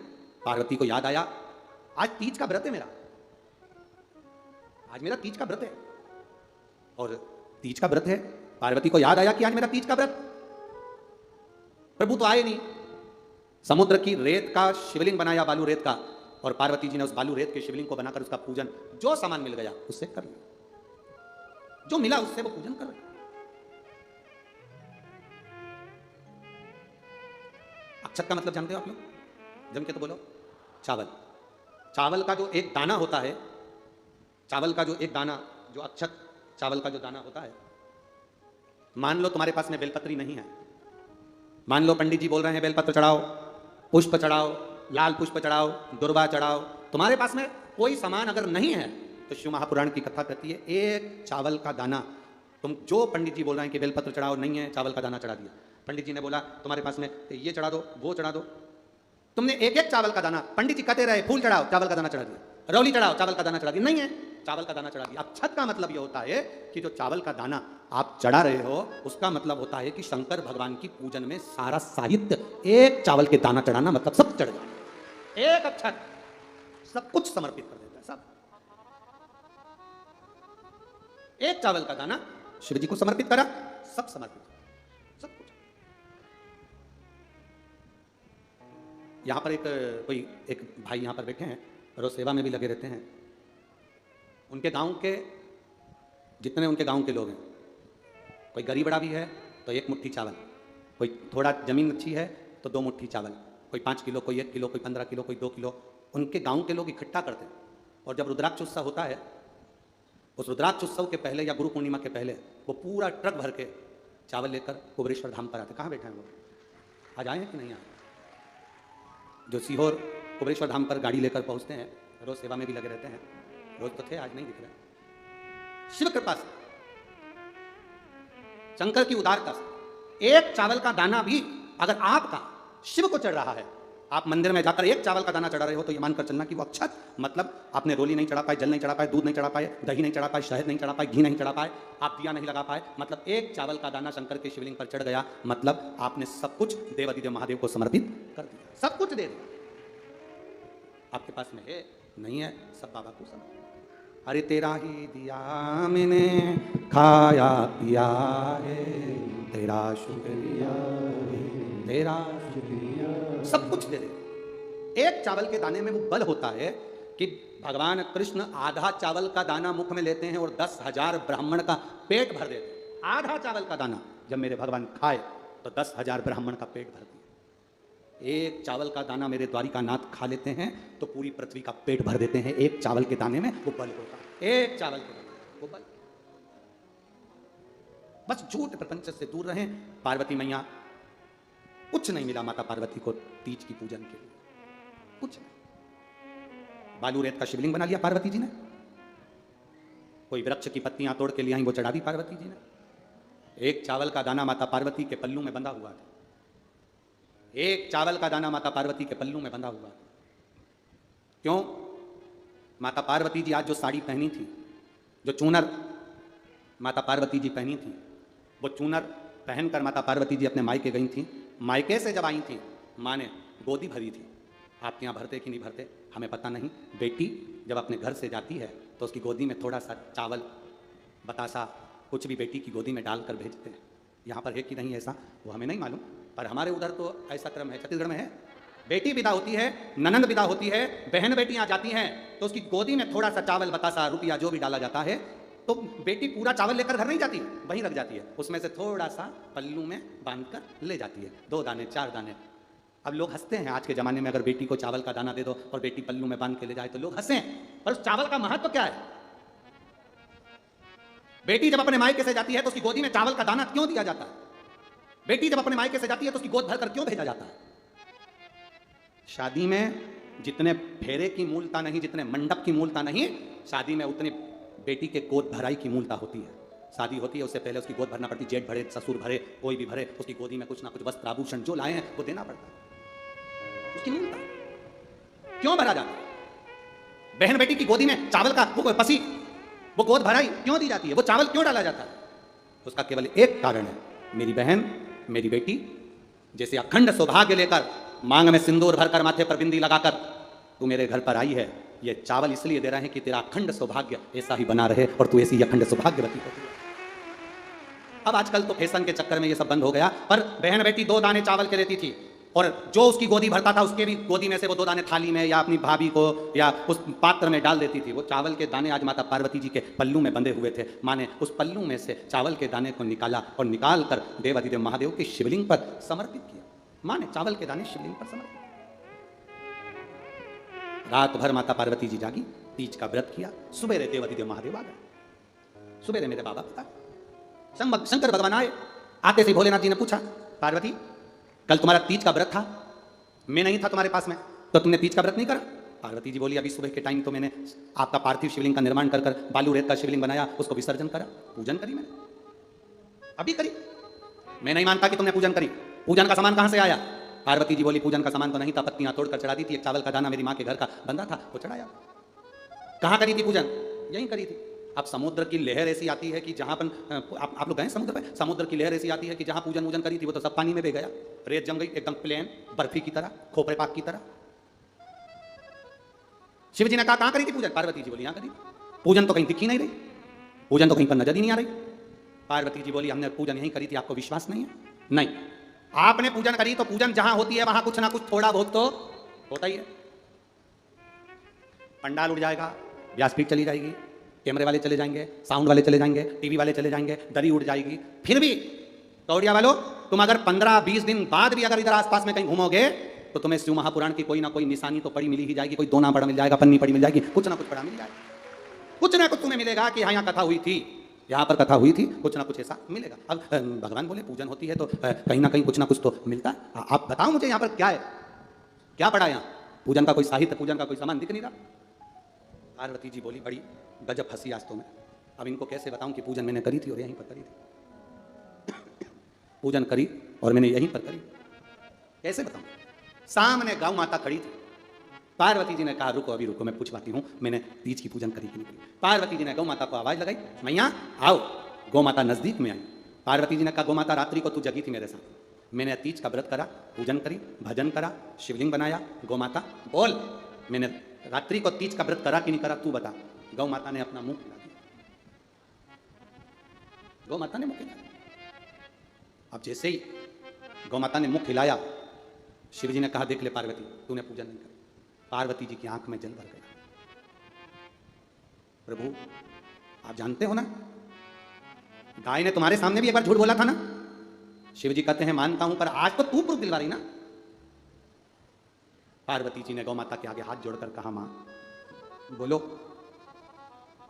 S1: पार्वती को याद आया, आज तीज का व्रत है मेरा, आज मेरा तीज का व्रत है। और तीज का व्रत है, पार्वती को याद आया कि आज मेरा तीज का व्रत। प्रभु तो आए नहीं। समुद्र की रेत का शिवलिंग बनाया, बालू रेत का, और पार्वती जी ने उस बालू रेत के शिवलिंग को बनाकर उसका पूजन, जो सामान मिल गया उससे कर लिया, जो मिला उससे वो पूजन कर रहे। अक्षत का मतलब जानते हो आप लोग? जम के तो बोलो। चावल, चावल का जो एक दाना होता है, चावल का जो एक दाना, जो अक्षत चावल का जो दाना होता है, मान लो तुम्हारे पास में बेलपत्री नहीं है, मान लो पंडित जी बोल रहे हैं बेलपत्र चढ़ाओ, पुष्प चढ़ाओ, लाल पुष्प चढ़ाओ, दुर्वा चढ़ाओ, तुम्हारे पास में कोई सामान अगर नहीं है तो शिव महापुराण की कथा कहती है एक चावल का दाना, तुम जो पंडित जी बोल रहे हैं कि बेलपत्र चढ़ाओ, नहीं है, चावल का दाना चढ़ा दिया। पंडित जी ने बोला तुम्हारे पास में ये चढ़ा दो, वो चढ़ा दो, तुमने एक एक चावल का दाना, पंडित जी कहते रहे फूल चढ़ाओ, चावल का दाना चढ़ा दिया, रौली चढ़ाओ, चावल का दाना चढ़ा दिया, नहीं है, चावल का दाना चढ़ा दिया। अक्षत का मतलब यह होता है कि जो चावल का दाना आप चढ़ा रहे हो उसका मतलब होता है कि शंकर भगवान की पूजन में सारा साहित्य, एक चावल के दाना चढ़ाना मतलब सब चढ़ जाए, एक अक्षत सब कुछ समर्पित कर देता है। सब एक चावल का दाना शिव जी को समर्पित करा, सब समर्पित, सब कुछ। यहां पर एक भाई यहां पर बैठे हैं, रोज सेवा में भी लगे रहते हैं। उनके गांव के जितने उनके गांव के लोग हैं, कोई गरीब बड़ा भी है तो 1 मुट्ठी चावल, कोई थोड़ा जमीन अच्छी है तो 2 मुट्ठी चावल, कोई 5 किलो, कोई 1 किलो, कोई 15 किलो, कोई 2 किलो, उनके गांव के लोग इकट्ठा करते हैं। और जब रुद्राक्ष उत्सव होता है, उस रुद्राक्ष उत्सव के पहले या गुरु पूर्णिमा के पहले वो पूरा ट्रक भर के चावल लेकर कुबेरेश्वर धाम पर आते। कहाँ बैठे हैं वो? आज आए हैं कि नहीं आए? जो सीहोर कुबेरेश्वर धाम पर गाड़ी लेकर पहुंचते हैं, रोज सेवा में भी लगे रहते हैं, रोज तो थे, आज नहीं दिख रहे। शिव कृपा से, शंकर की उदारता से एक चावल का दाना भी अगर आपका शिव को चढ़ रहा है, आप मंदिर में जाकर एक चावल का दाना चढ़ा रहे हो, तो ये मानकर चलना कि वो अक्षत, मतलब आपने रोली नहीं चढ़ा पाए, जल नहीं चढ़ा पाए, दूध नहीं चढ़ा पाए, दही नहीं चढ़ा पाए, शहद नहीं चढ़ा पाए, घी नहीं चढ़ा पाए, आप दिया नहीं लगा पाए, मतलब एक चावल का दाना शंकर के शिवलिंग पर चढ़ गया, मतलब आपने सब कुछ देवाधिदेव महादेव को समर्पित कर दिया, सब कुछ दे दिया। आपके पास में है नहीं है, सब बाबा को समर्पित। अरे तेरा ही दिया मैंने खाया पिया है, तेरा शुक्रिया है, तेरा शुक्रिया, सब कुछ दे दे। एक चावल के दाने में वो बल होता है कि भगवान कृष्ण आधा चावल का दाना मुख में लेते हैं और 10,000 ब्राह्मण का पेट भर देते हैं। आधा चावल का दाना जब मेरे भगवान खाए तो 10,000 ब्राह्मण का पेट भर दिया। एक चावल का दाना मेरे द्वारिका नाथ खा लेते हैं तो पूरी पृथ्वी का पेट भर देते हैं। एक चावल के दाने में वो बल होता है, एक चावल के दाने वो बल। बस झूठ प्रपंच से दूर रहें। पार्वती मैया, कुछ नहीं मिला माता पार्वती को तीज की पूजन के लिए, कुछ नहीं। बालू रेत का शिवलिंग बना लिया पार्वती जी ने, कोई वृक्ष की पत्तियां तोड़ के ले आई, वो चढ़ा दी पार्वती जी ने। एक चावल का दाना माता पार्वती के पल्लू में बंधा हुआ था, एक चावल का दाना माता पार्वती के पल्लू में बंधा हुआ। क्यों? माता पार्वती जी आज जो साड़ी पहनी थी, जो चूनर माता पार्वती जी पहनी थी, वो चूनर पहनकर माता पार्वती जी अपने मायके गई थी। मायके से जब आई थी, माँ ने गोदी भरी थी। आपके यहाँ भरते कि नहीं भरते हमें पता नहीं। बेटी जब अपने घर से जाती है तो उसकी गोदी में थोड़ा सा चावल, बतासा, कुछ भी बेटी की गोदी में डालकर भेजते हैं। यहाँ पर है कि नहीं ऐसा वो हमें नहीं मालूम, पर हमारे उधर तो ऐसा क्रम है, छत्तीसगढ़ में है। बेटी विदा होती है, ननंद विदा होती है, बहन बेटियां जाती हैं तो उसकी गोदी में थोड़ा सा चावल, बतासा, रुपया जो भी डाला जाता है, तो बेटी पूरा चावल लेकर घर नहीं जाती, वहीं रख जाती है। उसमें से थोड़ा सा पल्लू में बांधकर ले जाती है, 2 दाने 4 दाने। अब लोग हंसते हैं आज के ज़माने में, अगर बेटी को चावल का दाना दे दो और बेटी पल्लू में बांध के ले जाए तो लोग हंसे हैं, पर उस चावल का महत्व क्या है? बेटी जब अपने मायके से जाती है तो उसकी गोदी में चावल का दाना क्यों दिया जाता है? बेटी जब अपने मायके से जाती है तो उसकी गोद भरकर क्यों भेजा जाता है? शादी में जितने फेरे की मूलता नहीं, जितने मंडप की मूलता नहीं, शादी में उतनी बेटी के गोद भराई की मूलता होती है। शादी होती है उससे पहले उसकी गोद भरना पड़ती है, जेठ भरे, ससुर भरे, कोई भी भरे, उसकी गोदी में कुछ ना कुछ वस्त्र आभूषण जो लाए हैं वो देना पड़ता है, उसकी मूलता। क्यों भरा जाता है? बहन बेटी की गोदी में चावल का वो पसी, वो गोद भराई क्यों दी जाती है? वो चावल क्यों डाला जाता है? उसका केवल एक कारण है, मेरी बहन, मेरी बेटी जैसे अखंड सौभाग्य लेकर, मांग में सिंदूर भरकर, माथे पर बिंदी लगाकर तू मेरे घर पर आई है, ये चावल इसलिए दे रहे हैं कि तेरा अखंड सौभाग्य ऐसा ही बना रहे और तू ऐसी अखंड सौभाग्यवती होती है। अब आजकल तो फैशन के चक्कर में ये सब बंद हो गया, पर बहन बेटी 2 दाने चावल के देती थी और जो उसकी गोदी भरता था उसके भी गोदी में से वो 2 दाने थाली में या अपनी भाभी को या उस पात्र में डाल देती थी। वो चावल के दाने आज माता पार्वती जी के पल्लू में बंधे हुए थे। माँ ने उस पल्लू में से चावल के दाने को निकाला और निकाल कर देवाधिदेव महादेव के शिवलिंग पर समर्पित किया। माँ ने चावल के दाने शिवलिंग पर समर्पित। रात भर माता पार्वती जी जागी, तीज का व्रत किया। सुबेरे देवाधिदेव महादेव आ गए। सुबेरे मेरे बाबा पिता शंकर भगवान आए। आते से भोलेनाथ जी ने पूछा, पार्वती कल तुम्हारा तीज का व्रत था, मैं नहीं था तुम्हारे पास में, तो तुमने तीज का व्रत नहीं करा? पार्वती जी बोली, अभी सुबह के टाइम तो मैंने आपका पार्थिव शिवलिंग का निर्माण कर बालू रेत का शिवलिंग बनाया, उसको विसर्जन करा, पूजन करी मैंने, अभी करी। मैं नहीं मानता कि तुमने पूजन करी। पूजन का सामान कहां से आया? पार्वती जी बोली, पूजन का सामान तो नहीं था, पत्तियां तोड़कर चढ़ा दी थी, एक चावल का दाना मेरी माँ के घर का बंधा था, वो चढ़ाया। कहां करी थी पूजन? यहीं करी थी। अब समुद्र की लहर ऐसी आती है कि जहाँ पर आप लोग गए समुद्र पे, समुद्र की लहर ऐसी आती है कि जहाँ पूजन वूजन करी थी वो तो सब पानी में बह गया, रेत जम गई एकदम प्लेन बर्फी की तरह, खोपरे पाक की तरह। शिव जी ने कहा कहाँ करी थी पूजन? पार्वती जी बोली यहाँ करी। पूजन तो कहीं दिख ही नहीं रही, पूजन तो कहीं पर नजर ही नहीं आ रही। पार्वती जी बोली हमने पूजन यहीं करी थी, आपको विश्वास नहीं है? नहीं, आपने पूजन करी तो पूजन जहां होती है वहां कुछ ना कुछ थोड़ा बहुत तो होता ही है। पंडाल उड़ जाएगा, व्यासपीठ चली जाएगी, कैमरे वाले चले जाएंगे, साउंड वाले चले जाएंगे, टीवी वाले चले जाएंगे, दरी उड़ जाएगी, फिर भी कौड़िया वालों तुम अगर 15-20 दिन बाद भी अगर इधर आसपास में कहीं घूमोगे तो तुम्हें शिव महापुराण की कोई ना कोई निशानी तो पड़ी मिली ही जाएगी, कोई दोना पड़ा मिल जाएगा, पन्नी पड़ी मिल जाएगी, कुछ ना कुछ पड़ा मिल जाएगा, कुछ ना कुछ तुम्हें मिलेगा कि हाँ यहाँ कथा हुई थी, यहाँ पर कथा हुई थी, कुछ ना कुछ ऐसा मिलेगा। अब भगवान बोले पूजन होती है तो कहीं ना कहीं कुछ ना कुछ तो मिलता है। आप बताओ मुझे यहाँ पर क्या है, क्या पड़ा यहाँ? पूजन का कोई साहित्य, पूजन का कोई सामान दिख नहीं रहा। पार्वती जी बोली बड़ी गजब हंसी आज तो मैं, अब इनको कैसे बताऊं कि पूजन मैंने करी थी और यहीं पर करी थी। पूजन करी और मैंने यहीं पर करी, कैसे बताऊं? सामने गौ माता खड़ी थी। पार्वती जी ने कहा रुको अभी रुको, मैं पूछवाती हूँ मैंने तीज की पूजन करी कि नहीं करी। पार्वती जी ने गौ माता को आवाज लगाई, मैया आओ। गौ माता नजदीक में आई। पार्वती जी ने कहा गौ माता रात्रि को तू जगी थी मेरे साथ, मैंने तीज का व्रत करा, पूजन करी, भजन करा, शिवलिंग बनाया। गौ माता बोल मैंने रात्रि को तीज का व्रत करा कि नहीं करा, तू बता। गौ माता ने अपना मुंह हिला दिया, गौ माता ने मुंह हिलाया। अब जैसे ही गौ माता ने मुंह हिलाया, शिव जी ने कहा देख ले पार्वती तूने पूजन नहीं करी। पार्वती जी की आंख में जल भर गया। प्रभु आप जानते हो ना, गाय ने तुम्हारे सामने भी एक बार झूठ बोला था ना। शिव जी कहते हैं मानता हूं पर आज तो तू प्रूफ दिलवा रही ना। पार्वती जी ने गौ माता के आगे हाथ जोड़कर कहा मां बोलो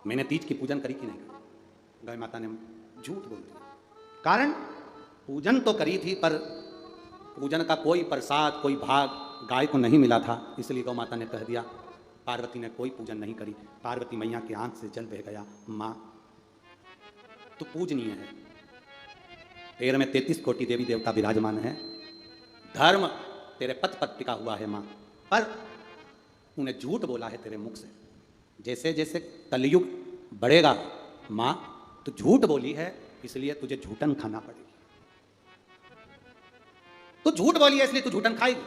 S1: मैंने तीज की पूजन करी कि नहीं करी? गौ माता ने झूठ बोल दिया। कारण पूजन तो करी थी पर पूजन का कोई प्रसाद कोई भाग गाय को नहीं मिला था, इसलिए गौ माता ने कह दिया पार्वती ने कोई पूजन नहीं करी। पार्वती मैया की आंख से जल बह गया। मां तू पूजनीय है, पैर में 33 कोटि देवी देवता विराजमान है, धर्म तेरे पथ पर टिका हुआ है मां, पर तूने झूठ बोला है तेरे मुख से। जैसे जैसे कलयुग बढ़ेगा मां तू झूठ बोली है इसलिए तुझे झूठन खाना पड़ेगी। तू झूठ बोली है इसलिए तू झूठन खाएगी।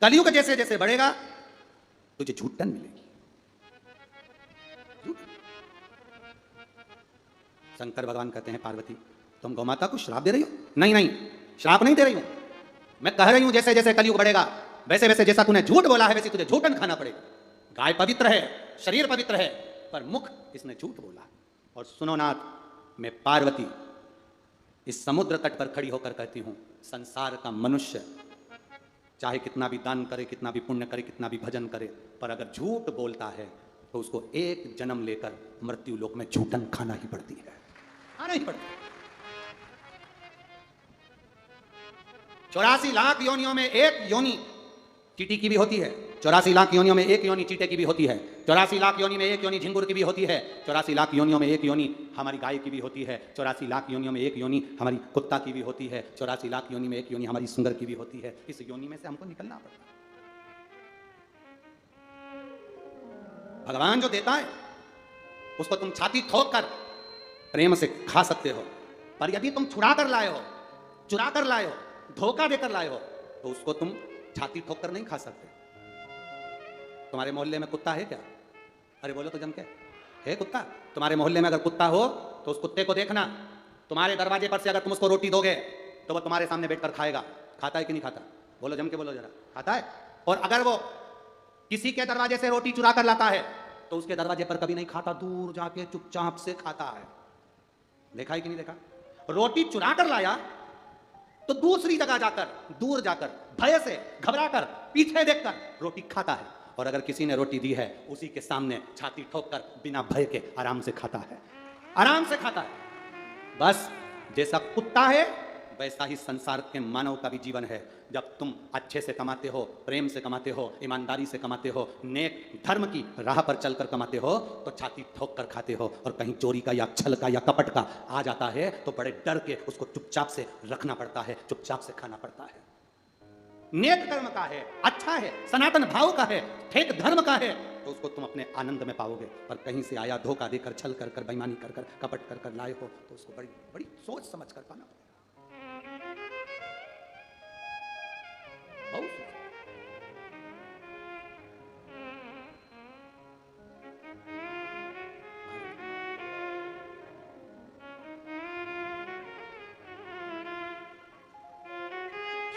S1: कलयुग जैसे जैसे बढ़ेगा तुझे झूठन मिलेगी। शंकर भगवान कहते हैं पार्वती तुम गौ माता को श्राप दे रही हो? नहीं नहीं श्राप नहीं दे रही हूं, मैं कह रही हूं जैसे जैसे कलयुग बढ़ेगा वैसे वैसे जैसा तूने झूठ बोला है वैसे तुझे झूठन खाना पड़ेगा। गाय पवित्र है, शरीर पवित्र है, पर मुख इसने झूठ बोला। और सुनो नाथ, मैं पार्वती इस समुद्र तट पर खड़ी होकर कहती हूं संसार का मनुष्य चाहे कितना भी दान करे, कितना भी पुण्य करे, कितना भी भजन करे, पर अगर झूठ बोलता है तो उसको एक जन्म लेकर मृत्यु लोक में झूठन खाना ही पड़ती है, खाना ही पड़ती है। 84 लाख योनियों में एक योनि चींटी की भी होती है, 84 लाख योनियों में एक योनि चींटे की भी होती है, 84 लाख योनि में एक योनि झिंगुर की भी होती है, 84 लाख योनियों में एक योनि हमारी गाय की भी होती है, 84 लाख योनियों में एक योनि हमारी कुत्ता की भी होती है, 84 लाख योनि में एक योनि हमारी सुंदर की भी होती है। इस योनि में से हमको निकलना पड़ता है। भगवान जो देता है उसको तुम छाती ठोक कर प्रेम से खा सकते हो, पर यदि तुम छुड़ा कर लाए हो, चुरा कर लाए हो, धोखा देकर लाए हो तो उसको तुम छाती ठोक कर नहीं खा सकते। तुम्हारे मोहल्ले में कुत्ता है क्या? अरे बोलो तो जम के है कुत्ता? तुम्हारे मोहल्ले में अगर कुत्ता हो तो उस कुत्ते को देखना, तुम्हारे दरवाजे पर से अगर तुम उसको रोटी दोगे तो वो तुम्हारे सामने बैठकर खाएगा। खाता है कि नहीं खाता? बोलो जम के बोलो जरा, खाता है। और अगर वो किसी के दरवाजे से रोटी चुरा कर लाता है तो उसके दरवाजे पर कभी नहीं खाता, दूर जाके चुपचाप से खाता है। देखा है कि नहीं देखा? रोटी चुरा कर लाया तो दूसरी जगह जाकर, दूर जाकर, भय से घबराकर, पीछे देखकर रोटी खाता है। और अगर किसी ने रोटी दी है उसी के सामने छाती ठोककर बिना भय के आराम से खाता है, आराम से खाता है। बस जैसा कुत्ता है वैसा ही संसार के मानव का भी जीवन है। जब तुम अच्छे से कमाते हो, प्रेम से कमाते हो, ईमानदारी से कमाते हो, नेक धर्म की राह पर चलकर कमाते हो तो छाती ठोक कर खाते हो। और कहीं चोरी का या छल का या कपट का आ जाता है तो बड़े डर के उसको चुपचाप से रखना पड़ता है, चुपचाप से खाना पड़ता है। नेक कर्म का है, अच्छा है, सनातन भाव का है, ठेक धर्म का है, तो उसको तुम अपने आनंद में पाओगे। पर कहीं से आया धोखा देकर, छल कर कर, बेईमानी कर कर, कपट कर कर लाए हो, तो उसको बड़ी बड़ी सोच समझ कर पाना पड़ेगा। बहुत सोच।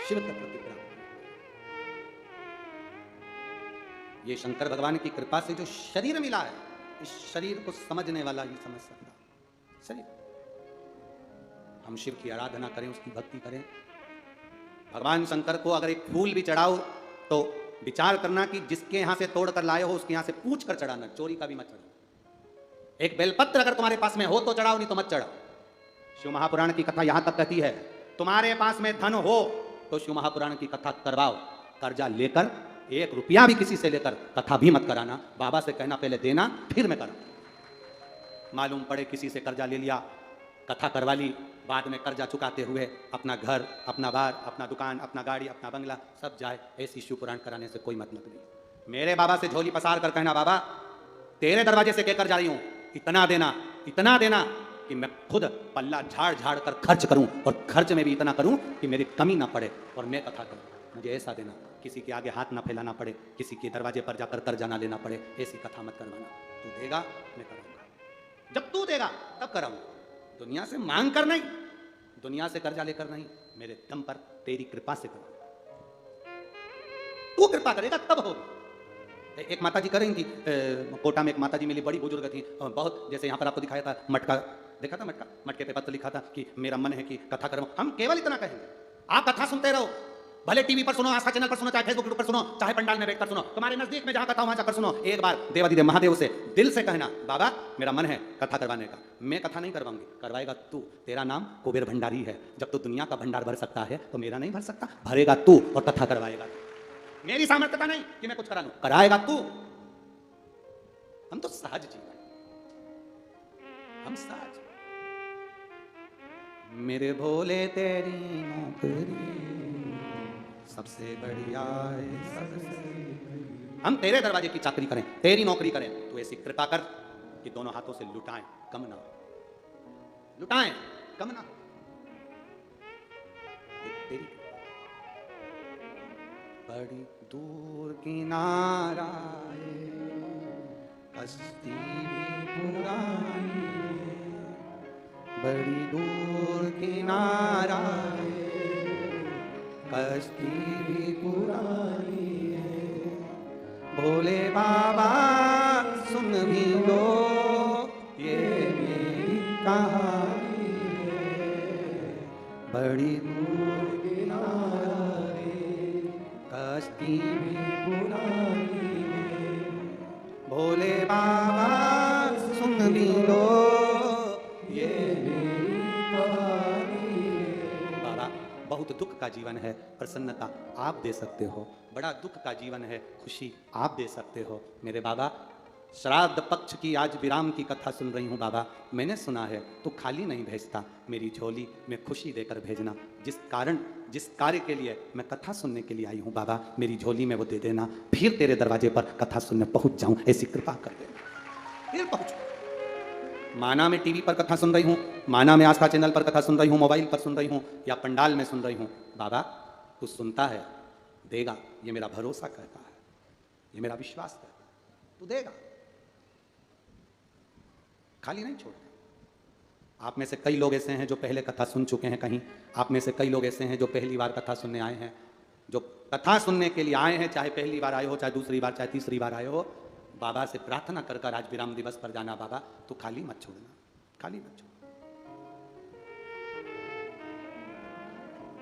S1: शिव तत्व की प्राप्ति, ये शंकर भगवान की कृपा से जो शरीर मिला है, इस शरीर को समझने वाला ही समझ सकता है। शरीर, हम शिव की आराधना करें, उसकी भक्ति करें। भगवान शंकर को अगर एक फूल भी चढ़ाओ तो विचार करना कि जिसके यहां से तोड़ कर लाए हो उसके यहां से पूछ कर चढ़ाना, चोरी का भी मत चढ़ाओ। एक बेलपत्र अगर तुम्हारे पास में हो तो चढ़ाओ, नहीं तो मत चढ़ाओ। शिव महापुराण की कथा यहां तक कहती है, तुम्हारे पास में धन हो तो शिव महापुराण की कथा करवाओ। कर्जा लेकर, 1 रुपया भी किसी से लेकर कथा भी मत कराना। बाबा से कहना पहले देना, फिर मैं करा। मालूम पड़े किसी से कर्जा ले लिया, कथा करवा ली, बाद में कर्जा चुकाते हुए अपना घर, अपना बार, अपना दुकान, अपना गाड़ी, अपना बंगला सब जाए, ऐसी शिव पुराण कराने से कोई मतलब नहीं। मेरे बाबा से झोली पसार कर कहना, बाबा तेरे दरवाजे से कहकर जा रही हूं, इतना देना कि मैं खुद पल्ला झाड़ झाड़ कर खर्च करूं, और खर्च में भी इतना करूं कि मेरी कमी ना पड़े, और मैं कथा करूं। मुझे ऐसा देना, किसी के आगे हाथ ना फैलाना पड़े, किसी के दरवाजे पर जाकर कर्जा ना लेना पड़े, ऐसी कथा मत करवाना। तू देगा मैं कराऊंगा, जब तू देगा तब कराऊंगा। दुनिया से मांग कर नहीं, दुनिया से कर्जा लेकर नहीं, मेरे दम पर तेरी कृपा से कराऊंगा। तू कृपा करेगा तब होगा। एक माता जी करेंगी, कोटा में एक माता जी मिली, बड़ी बुजुर्ग थी, बहुत, जैसे यहाँ पर आपको दिखाया था मटका, देखा था मटका, मटके पे पत्र लिखा था कि मेरा मन है कि कथा करूं। हम केवल इतना कहेंगे, आप कथा सुनते रहो, भले टीवी पर सुनो, आस्था चैनल पर सुनो, चाहे फेसबुक पर सुनो, चाहे पंडाल में बैठकर सुनो, तुम्हारे नजदीक में जहां कथा वहां जाकर सुनो। एक बार देवादिदेव महादेव से दिल से कहना, बाबा मेरा मन है कथा करवाने का, मैं कथा नहीं करवाऊंगी, करवाएगा तू। तेरा नाम कुबेर भंडारी है, जब तू दुनिया का भंडार भर सकता है तो मेरा नहीं भर सकता। भरेगा तू और कथा करवाएगा। मेरी सामर्थ्यता नहीं कि मैं कुछ करा लूं, कराएगा तू। हम तो सहज जीवन, हम सहज। मेरे भोले तेरी नौकरी सबसे बढ़िया है, सबसे। हम तेरे दरवाजे की चाकरी करें, तेरी नौकरी करें, तो ऐसी कृपा कर कि दोनों हाथों से लुटाएं, कम ना हो। लुटाएं, कम ना हो। तेरी बड़ी दूर किनारा कश्ती भी पुरानी है, बड़ी दूर किनारा कश्ती भी पुरानी है। भोले बाबा सुन भी लो ये मेरी कहानी है, बड़ी दूर किनारा कश्ती भी पुरानी है। भोले बाबा सुन भी लो ये मेरी कहानी है। बाबा बहुत दुख का जीवन है, प्रसन्नता आप दे सकते हो। बड़ा दुख का जीवन है, खुशी आप दे सकते हो। मेरे बाबा श्राद्ध पक्ष की आज विराम की कथा सुन रही हूँ बाबा, मैंने सुना है तो खाली नहीं भेजता, मेरी झोली में खुशी देकर भेजना। जिस कार्य के लिए मैं कथा सुनने के लिए आई हूँ बाबा, मेरी झोली में वो दे देना, फिर तेरे दरवाजे पर कथा सुनने पहुँच जाऊँ, ऐसी कृपा कर देना, फिर पहुँचूँ। माना में टीवी पर कथा सुन रही हूँ, माना में आस्था चैनल पर कथा सुन रही हूँ, मोबाइल पर सुन रही हूँ, या पंडाल में सुन रही हूँ, बाबा तू सुनता है, देगा, ये मेरा भरोसा कहता है, ये मेरा विश्वास कहता है, तू देगा, खाली नहीं छोड़ता। आप में से कई लोग ऐसे हैं जो पहले कथा सुन चुके हैं कहीं, आप में से कई लोग ऐसे हैं जो पहली बार कथा सुनने आए हैं। जो कथा सुनने के लिए आए हैं, चाहे पहली बार आए हो, चाहे दूसरी बार, चाहे तीसरी बार आए हो, बाबा से प्रार्थना कर कर आज विराम दिवस पर जाना, बाबा तो खाली मत छोड़ना, खाली मत छोड़ना।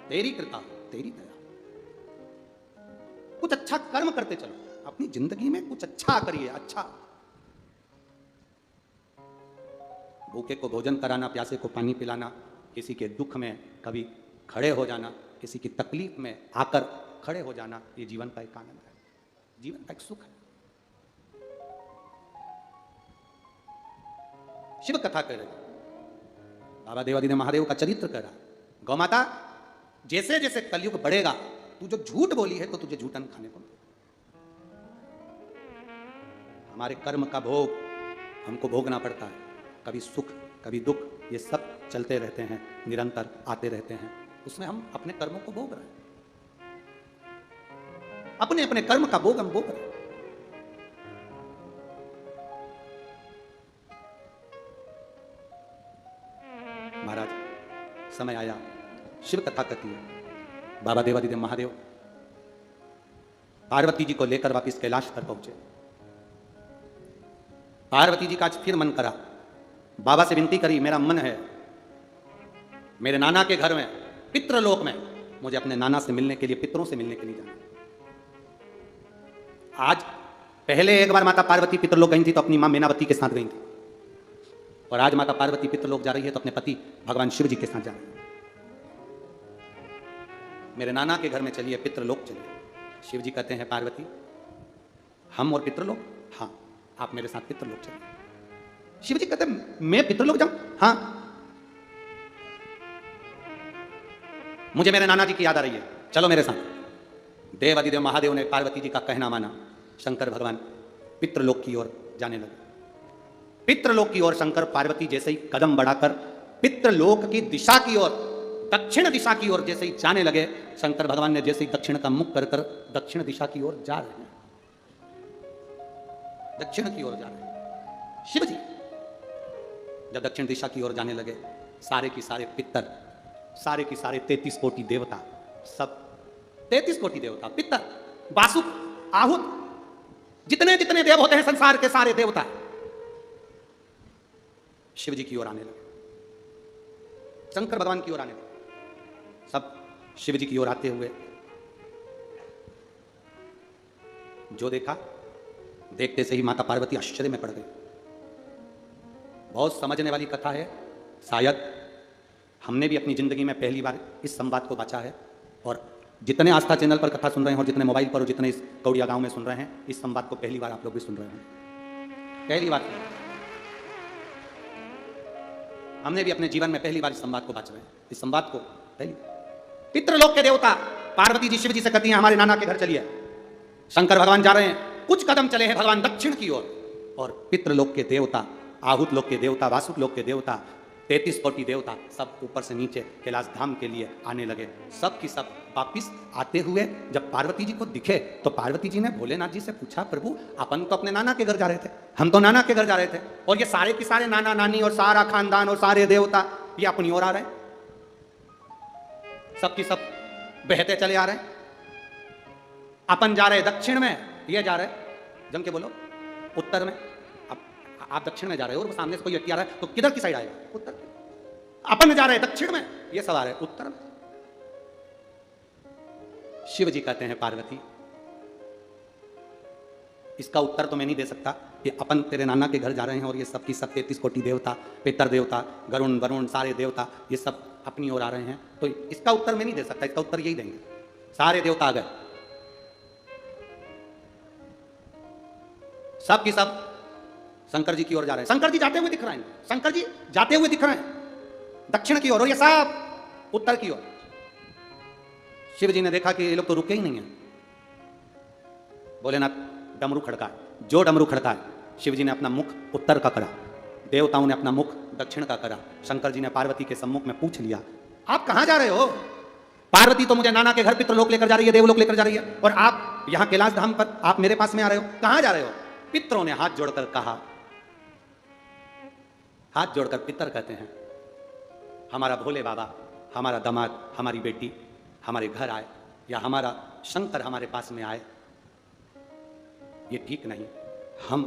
S1: तेरी कृपा, तेरी दया, कुछ अच्छा कर्म करते चलो, अपनी जिंदगी में कुछ अच्छा करिए, अच्छा। भूखे को भोजन कराना, प्यासे को पानी पिलाना, किसी के दुख में कभी खड़े हो जाना, किसी की तकलीफ में आकर खड़े हो जाना, ये जीवन का एक आनंद है, जीवन का एक सुख है। शिव कथा कह रहे बाबा देवादिदेव महादेव का चरित्र कह रहा, गौ माता जैसे जैसे कलयुग बढ़ेगा तू जो झूठ बोली है तो तुझे झूठन खाने को मिलेगा। हमारे कर्म का भोग हमको भोगना पड़ता है, कभी सुख कभी दुख, ये सब चलते रहते हैं, निरंतर आते रहते हैं, उसमें हम अपने कर्मों को भोग रहे हैं, अपने अपने कर्म का भोग हम भोग रहे हैं। महाराज समय आया, शिव कथा कहती है, बाबा देवादिदेव महादेव पार्वती जी को लेकर वापिस कैलाश पर पहुंचे। पार्वती जी का आज फिर मन करा, बाबा से विनती करी, मेरा मन है मेरे नाना के घर में पितृलोक में मुझे अपने नाना से मिलने के लिए, पितरों से मिलने के लिए जाना। आज पहले एक बार माता पार्वती पितृलोक गई थी तो अपनी मां मीनावती के साथ गई थी, और आज माता पार्वती पितृलोक जा रही है तो अपने पति भगवान शिव जी के साथ जा रही है। मेरे नाना के घर में चलिए, पितृलोक चलिए। शिव जी कहते हैं पार्वती हम और पितृलोक, हाँ आप मेरे साथ पितृलोक चलिए। शिव जी कहते हैं मैं पितृलोक जाऊं? हाँ, मुझे मेरे नाना जी की याद आ रही है, चलो मेरे साथ। देव अधिदेव महादेव ने पार्वती जी का कहना माना, शंकर भगवान पितृलोक की ओर जाने लगे। पितृलोक की ओर शंकर पार्वती जैसे ही कदम बढ़ाकर पितृलोक की दिशा की ओर, दक्षिण दिशा की ओर जैसे ही जाने लगे, शंकर भगवान ने जैसे ही दक्षिण का मुख कर कर दक्षिण दिशा की ओर जा रहे हैं, दक्षिण की ओर जा रहे हैं। शिव जी जब दक्षिण दिशा की ओर जाने लगे, सारे की सारे पितर, सारे की सारे 33 कोटि देवता, सब 33 कोटि देवता, पितर, वासुक, आहुत, जितने जितने देव होते हैं संसार के सारे देवता शिव जी की ओर आने लगे, शंकर भगवान की ओर आने लगे। सब शिव जी की ओर आते हुए जो देखा, देखते से ही माता पार्वती आश्चर्य में पड़ गई। बहुत समझने वाली कथा है, शायद हमने भी अपनी जिंदगी में पहली बार इस संवाद को बांचा है, और जितने आस्था चैनल पर कथा सुन रहे हैं और जितने मोबाइल पर और जितने इस कौड़िया गांव में सुन रहे हैं, इस संवाद को पहली बार आप लोग भी सुन रहे हैं। पहली बार हमने भी अपने जीवन में पहली बार इस संवाद को बांच रहे हैं। इस संवाद को पहली पितृलोक के देवता पार्वती जी शिव जी से कहती हैं हमारे नाना के घर चलिए। शंकर भगवान जा रहे हैं, कुछ कदम चले हैं भगवान दक्षिण की ओर, और पितृलोक के देवता, आहुत लोक के देवता, वासुक लोक के देवता, 33 कोटि देवता सब ऊपर से नीचे कैलाश धाम के लिए आने लगे। सब की सब वापिस आते हुए जब पार्वती जी को दिखे तो पार्वती जी ने भोलेनाथ जी से पूछा, प्रभु अपन तो अपने नाना के घर जा रहे थे, हम तो नाना के घर जा रहे थे, और ये सारे के सारे नाना नानी और सारा खानदान और सारे देवता ये अपनी ओर आ रहे हैं, सब की सब बहते चले आ रहे हैं। अपन जा रहे दक्षिण में, ये जा रहे जम के बोलो उत्तर में। आप दक्षिण में जा रहे हो और सामने से कोई व्यक्ति आ रहा है तो किधर की साइड आएगा? उत्तर। अपन जा रहे हैं दक्षिण में, ये सब आ रहे हैं उत्तर में। शिव जी कहते हैं पार्वती इसका उत्तर तो मैं नहीं दे सकता कि अपन तेरे नाना के घर जा रहे हैं और ये सब की सब 33 कोटि देवता, पितर देवता, गरुण वरुण सारे देवता ये सब अपनी ओर आ रहे हैं, तो इसका उत्तर मैं नहीं दे सकता। इसका उत्तर यही देंगे, सारे देवता आ गए, सब की सब शंकर जी की ओर जा रहे हैं। शंकर जी जाते हुए दिख रहे हैं, शंकर जी जाते हुए दिख रहे हैं दक्षिण की ओर, और ये सब उत्तर की ओर। शिव जी ने देखा कि ये लोग तो रुके ही नहीं है। भोलेनाथ डमरू खड़का, जो डमरू खड़का है, शिव जी ने अपना मुख उत्तर का करा, देवताओं ने अपना मुख दक्षिण का करा। शंकर जी ने पार्वती के सम्मुख में पूछ लिया, आप कहां जा रहे हो? पार्वती तो मुझे नाना के घर पितृलोक लेकर जा रही है, देवलोक लेकर जा रही है, और आप यहां कैलाश धाम पर आप मेरे पास में आ रहे हो, कहां जा रहे हो? पितरों ने हाथ जोड़कर कहा, हाथ जोड़कर पितर कहते हैं हमारा भोले बाबा, हमारा दामाद, हमारी बेटी हमारे घर आए, या हमारा शंकर हमारे पास में आए, ये ठीक नहीं। हम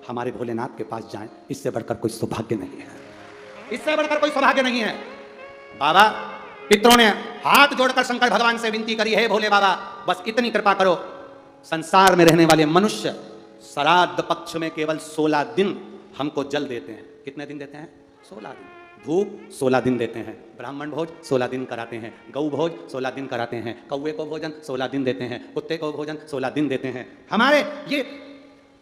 S1: हमारे भोलेनाथ के पास जाएं, इससे बढ़कर कोई सौभाग्य नहीं है, इससे बढ़कर कोई सौभाग्य नहीं है। बाबा पितरों ने हाथ जोड़कर शंकर भगवान से विनती करी, हे भोले बाबा बस इतनी कृपा करो, संसार में रहने वाले मनुष्य श्राद्ध पक्ष में केवल 16 दिन हमको जल देते हैं। कितने दिन देते हैं? 16 दिन। धूप 16 दिन देते हैं, ब्राह्मण भोज 16 दिन कराते हैं, गौ भोज 16 दिन कराते हैं, कौवे को भोजन 16 दिन देते हैं, कुत्ते को भोजन 16 दिन देते हैं। हमारे ये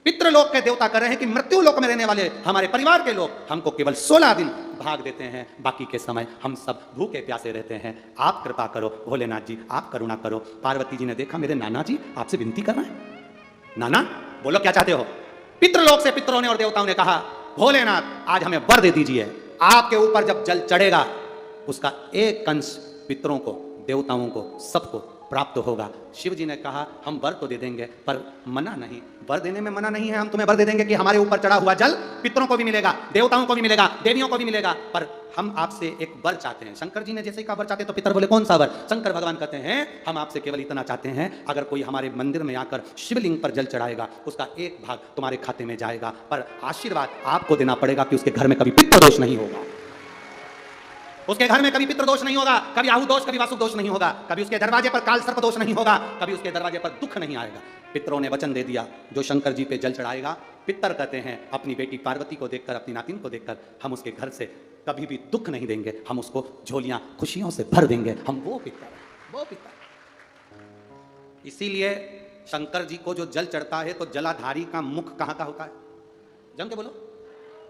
S1: पितृलोक के देवता कर रहे हैं कि मृत्यु लोक में रहने वाले हमारे परिवार के लोग हमको केवल 16 दिन भाग देते हैं, बाकी के समय हम सब भूखे प्यासे रहते हैं। आप कृपा करो भोलेनाथ जी, आप करुणा करो। पार्वती जी ने देखा मेरे नाना जी आपसे विनती कर रहे हैं। नाना बोलो क्या चाहते हो? पितृलोक से पितरों ने और देवताओं ने कहा भोलेनाथ आज हमें वर दे दीजिए, आपके ऊपर जब जल चढ़ेगा उसका एक अंश पितरों को, देवताओं को, सबको प्राप्त होगा। शिव जी ने कहा हम वर तो दे देंगे पर मना नहीं, वर देने में मना नहीं है। हम तुम्हें वर दे देंगे कि हमारे ऊपर चढ़ा हुआ जल पितरों को भी मिलेगा, देवताओं को भी मिलेगा, देवियों को भी मिलेगा, पर हम आपसे एक वर चाहते हैं। शंकर जी ने जैसे ही कहा वर चाहते तो पितर बोले कौन सा वर? शंकर भगवान कहते हैं हम आपसे केवल इतना चाहते हैं, अगर कोई हमारे मंदिर में आकर शिवलिंग पर जल चढ़ाएगा उसका एक भाग तुम्हारे खाते में जाएगा, पर आशीर्वाद आपको देना पड़ेगा कि उसके घर में कभी पितृदोष नहीं होगा, उसके घर में कभी पितृदोष नहीं होगा, कभी आहु दोष, कभी वासु दोष नहीं होगा, कभी उसके दरवाजे पर काल सर्प दोष नहीं होगा, कभी उसके दरवाजे पर दुख नहीं आएगा। पितरों ने वचन दे दिया जो शंकर जी पे जल चढ़ाएगा, पितर कहते हैं अपनी बेटी पार्वती को देखकर, अपनी नातिन को देखकर हम उसके घर से कभी भी दुख नहीं देंगे, हम उसको झोलियां खुशियों से भर देंगे, हम वो पितर। इसीलिए शंकर जी को जो जल चढ़ता है तो जलाधारी का मुख कहां का होता है? जम के बोलो,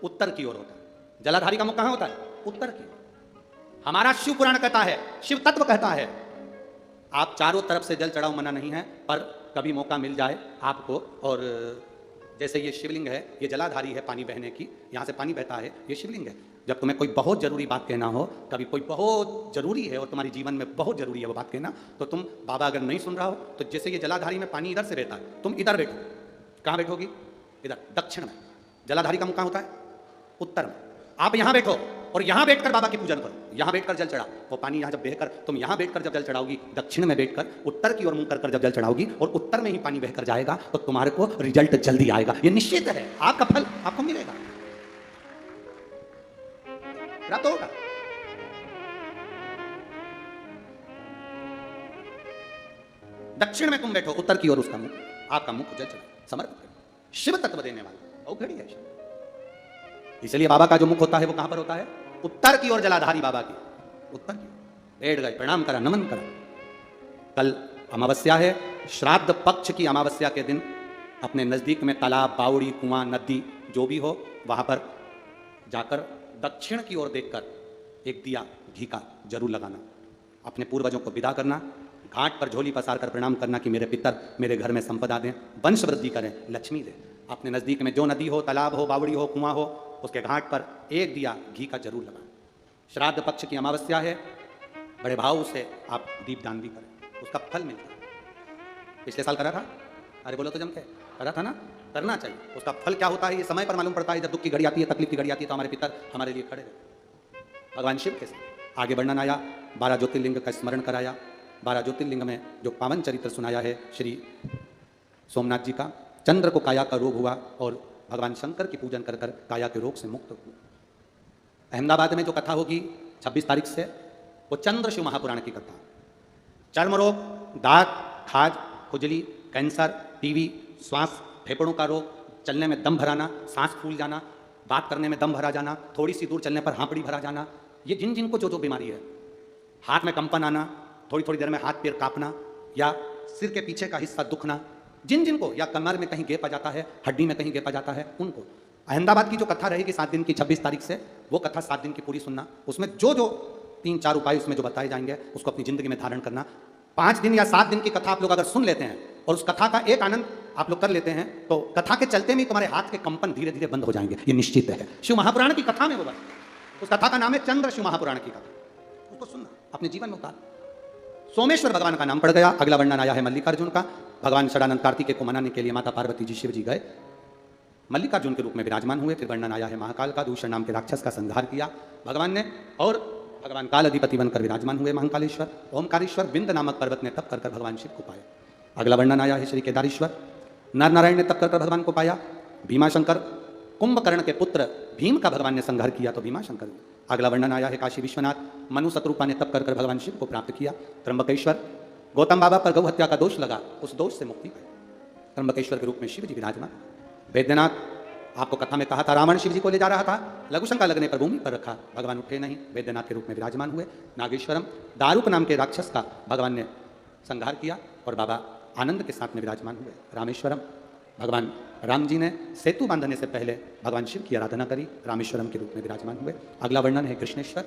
S1: उत्तर की ओर होता है। जलाधारी का मुख कहां होता है? उत्तर की ओर। हमारा शिव पुराण कहता है, शिव तत्व कहता है आप चारों तरफ से जल चढ़ाओ, मना नहीं है, पर कभी मौका मिल जाए आपको, और जैसे ये शिवलिंग है, ये जलाधारी है पानी बहने की, यहाँ से पानी बहता है, ये शिवलिंग है। जब तुम्हें कोई बहुत जरूरी बात कहना हो, कभी कोई बहुत जरूरी है और तुम्हारे जीवन में बहुत जरूरी है वो बात कहना, तो तुम बाबा अगर नहीं सुन रहा हो तो जैसे ये जलाधारी में पानी इधर से बहता है, तुम इधर बैठो। कहाँ बैठोगी? इधर दक्षिण में। जलाधारी का मुख कहाँ होता है? उत्तर में। आप यहाँ बैठो और यहाँ बैठकर बाबा की पूजन करो, यहाँ बैठकर जल चढ़ा, वो पानी यहाँ जब बहकर तुम यहाँ बैठकर जब जल चढ़ाओगी, दक्षिण में बैठकर उत्तर की ओर मुंह कर जब जल चढ़ाओगी और उत्तर में ही पानी बहकर जाएगा, तो तुम्हारे को रिजल्ट जल्दी आएगा, ये निश्चित है, आपका फल आपको मिलेगा, प्राप्त होगा। दक्षिण में तुम बैठो, उत्तर की ओर उसका मुख, आपका मुख जल चढ़ा, समर्पित करो, शिव तत्व देने वाला औघड़ी है शिव। इसलिए बाबा का जो मुख होता है वो कहां पर होता है? उत्तर की ओर। जलाधारी बाबा की उत्तर की। बैठ गए, प्रणाम करा, नमन करा। कल अमावस्या है, श्राद्ध पक्ष की अमावस्या के दिन अपने नजदीक में तालाब, बावड़ी, कुआं, नदी जो भी हो वहां पर जाकर दक्षिण की ओर देखकर एक दिया घी का जरूर लगाना, अपने पूर्वजों को विदा करना, घाट पर झोली पसार कर प्रणाम करना कि मेरे पितर मेरे घर में संपदा दें, वंश वृद्धि करें, लक्ष्मी दें। अपने नजदीक में जो नदी हो, तालाब हो, बावड़ी हो, कुआं हो, उसके घाट पर एक दिया घी का जरूर लगाएं। श्राद्ध पक्ष की अमावस्या है, बड़े भाव से आप दीपदान भी करें, उसका फल मिलता है। पिछले साल करा था? अरे बोलो तो जम के करा था ना? करना चाहिए। उसका फल क्या होता है ये समय पर मालूम पड़ता है। जब दुख की घड़ी आती है, तकलीफ की घड़ी आती है, तो हमारे पितर हमारे लिए खड़े रहते। भगवान शिव के साथ आगे वर्णन आया, 12 ज्योतिर्लिंग का स्मरण कराया। 12 ज्योतिर्लिंग में जो पावन चरित्र सुनाया है श्री सोमनाथ जी का, चंद्र को काया का रोग हुआ और भगवान शंकर की पूजन कर कर काया के रोग से मुक्त हुआ। अहमदाबाद में जो कथा होगी 26 तारीख से, वो चंद्र शिव महापुराण की कथा। चर्म रोग, दाग, खाज, खुजली, कैंसर, टीबी, श्वास फेफड़ों का रोग, चलने में दम भराना, सांस फूल जाना, बात करने में दम भरा जाना, थोड़ी सी दूर चलने पर हांपड़ी भरा जाना, ये जिन जिनको जो जो बीमारी है, हाथ में कंपन आना, थोड़ी थोड़ी देर में हाथ पैर कांपना, या सिर के पीछे का हिस्सा दुखना, जिन जिनको, या कमर में कहीं गेप आ जाता है, हड्डी में कहीं गेप आ जाता है, उनको अहमदाबाद की जो कथा रहेगी 7 दिन की 26 तारीख से, वो कथा 7 दिन की पूरी सुनना। उसमें जो जो 3-4 उपाय उसमें जो बताए जाएंगे उसको अपनी जिंदगी में धारण करना। 5 दिन या 7 दिन की कथा आप लोग अगर सुन लेते हैं और उस कथा का एक आनंद आप लोग कर लेते हैं, तो कथा के चलते में तुम्हारे हाथ के कंपन धीरे धीरे बंद हो जाएंगे, ये निश्चित है। शिव महापुराण की कथा में वो बात, उस कथा का नाम है चंद्र शिव महापुराण की कथा, उसको सुनना, अपने जीवन में उतार। सोमेश्वर भगवान का नाम पड़ गया। अगला वर्णन आया है मल्लिकार्जुन का। भगवान षडानंद कार्तिकेय को मनाने के लिए माता पार्वती जी शिव जी गए, मल्लिकार्जुन के रूप में विराजमान हुए। फिर वर्णन आया है महाकाल का, दूषण नाम के राक्षस का संहार किया भगवान ने, और भगवान काल अधिपति बनकर विराजमान हुए महाकालेश्वर। ओमकारेश्वर विंध्य नामक पर्वत ने तप कर कर भगवान शिव को पाया। अगला वर्णन आया है श्री केदारेश्वर, नर नारायण ने तप कर कर भगवान को पाया। भीमाशंकर, कुंभकर्ण के पुत्र भीम का भगवान ने संहार किया तो भीमाशंकर। अगला वर्णन आया है काशी विश्वनाथ, मनु शत्रुपा ने तप कर कर भगवान शिव को प्राप्त किया। त्र्यंबकेश्वर, गौतम बाबा पर गौ हत्या का दोष लगा, उस दोष से मुक्ति पाई। त्र्यंबकेश्वर के रूप में शिव जी विराजमान। वैद्यनाथ, आपको कथा में कहा था रावण शिव जी को ले जा रहा था, लघुशंका लगने पर भूमि पर रखा, भगवान उठे नहीं, वैद्यनाथ के रूप में विराजमान हुए। नागेश्वरम, दारूक नाम के राक्षस का भगवान ने संहार किया और बाबा आनंद के साथ में विराजमान हुए। रामेश्वरम, भगवान राम जी ने सेतु बांधने से पहले भगवान शिव की आराधना करी, रामेश्वरम के रूप में विराजमान हुए। अगला वर्णन है कृष्णेश्वर।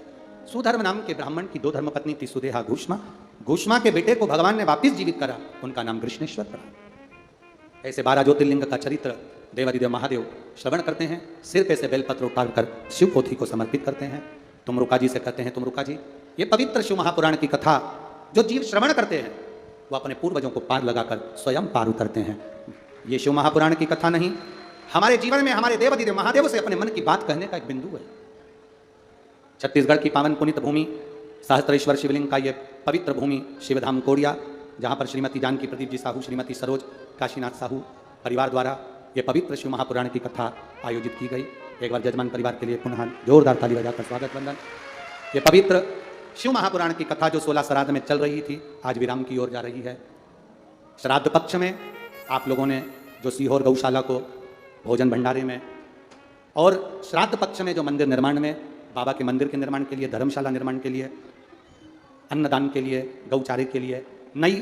S1: सुधर्म नाम के ब्राह्मण की 2 धर्मपत्नी थी, सुदेहा घूष्मा। घूष्मा के बेटे को भगवान ने वापिस जीवित करा, उनका नाम कृष्णेश्वर पड़ा। ऐसे 12 ज्योतिर्लिंग का चरित्र देवादिदेव महादेव श्रवण करते हैं, सिर पे से बेलपत्र उतारकर शिव पोथी को समर्पित करते हैं। तुम रुका जी से कहते हैं, तुम रुका जी, ये पवित्र शिव महापुराण की कथा जो जीव श्रवण करते हैं वो अपने पूर्वजों को पार लगाकर स्वयं पार उतरते हैं। ये शिव महापुराण की कथा नहीं, हमारे जीवन में हमारे देवादिदेव महादेव से अपने मन की बात कहने का एक बिंदु है। छत्तीसगढ़ की पावन पुनित भूमि सहस्त्रेश्वर शिवलिंग का ये पवित्र भूमि शिवधाम कोड़िया, जहाँ पर श्रीमती जानकी प्रदीप जी साहू, श्रीमती सरोज काशीनाथ साहू परिवार द्वारा ये पवित्र शिव महापुराण की कथा आयोजित की गई। एक बार जजमान परिवार के लिए पुनः जोरदार ताली बजाकर स्वागत वंदन। ये पवित्र शिव महापुराण की कथा जो 16 श्राद्ध में चल रही थी, आज विराम की ओर जा रही है। श्राद्ध पक्ष में आप लोगों ने जो सीहोर गौशाला को भोजन भंडारे में, और श्राद्ध पक्ष में जो मंदिर निर्माण में, बाबा के मंदिर के निर्माण के लिए, धर्मशाला निर्माण के लिए, अन्नदान के लिए, गौचारे के लिए, नई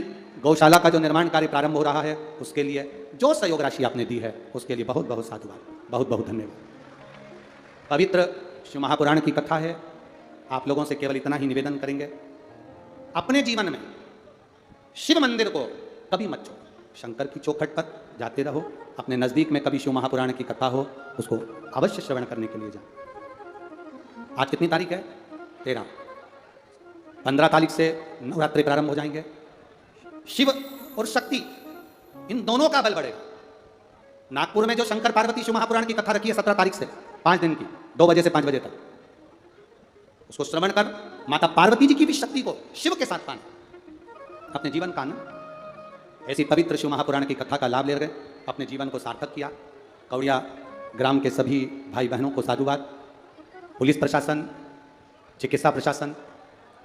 S1: गौशाला का जो निर्माण कार्य प्रारंभ हो रहा है उसके लिए जो सहयोग राशि आपने दी है उसके लिए बहुत बहुत साधुवाद, बहुत बहुत धन्यवाद। पवित्र शिव महापुराण की कथा है। आप लोगों से केवल इतना ही निवेदन करेंगे, अपने जीवन में शिव मंदिर को कभी मत छोड़ो। शंकर की चौखट पर जाते रहो, अपने नज़दीक में कभी शिव महापुराण की कथा हो उसको अवश्य श्रवण करने के लिए जाओ। आज कितनी तारीख है? 13। 15 तारीख से नवरात्रि प्रारंभ हो जाएंगे। शिव और शक्ति इन दोनों का बल बढ़ेगा। नागपुर में जो शंकर पार्वती शिव महापुराण की कथा रखी है 17 तारीख से 5 दिन की, 2 बजे से 5 बजे तक, उसको श्रवण कर माता पार्वती जी की भी शक्ति को शिव के साथ पाना, अपने जीवन का आनंद। ऐसी पवित्र शिव महापुराण की कथा का लाभ ले गए, अपने जीवन को सार्थक किया। कौड़िया ग्राम के सभी भाई बहनों को साधुवाद, पुलिस प्रशासन, चिकित्सा प्रशासन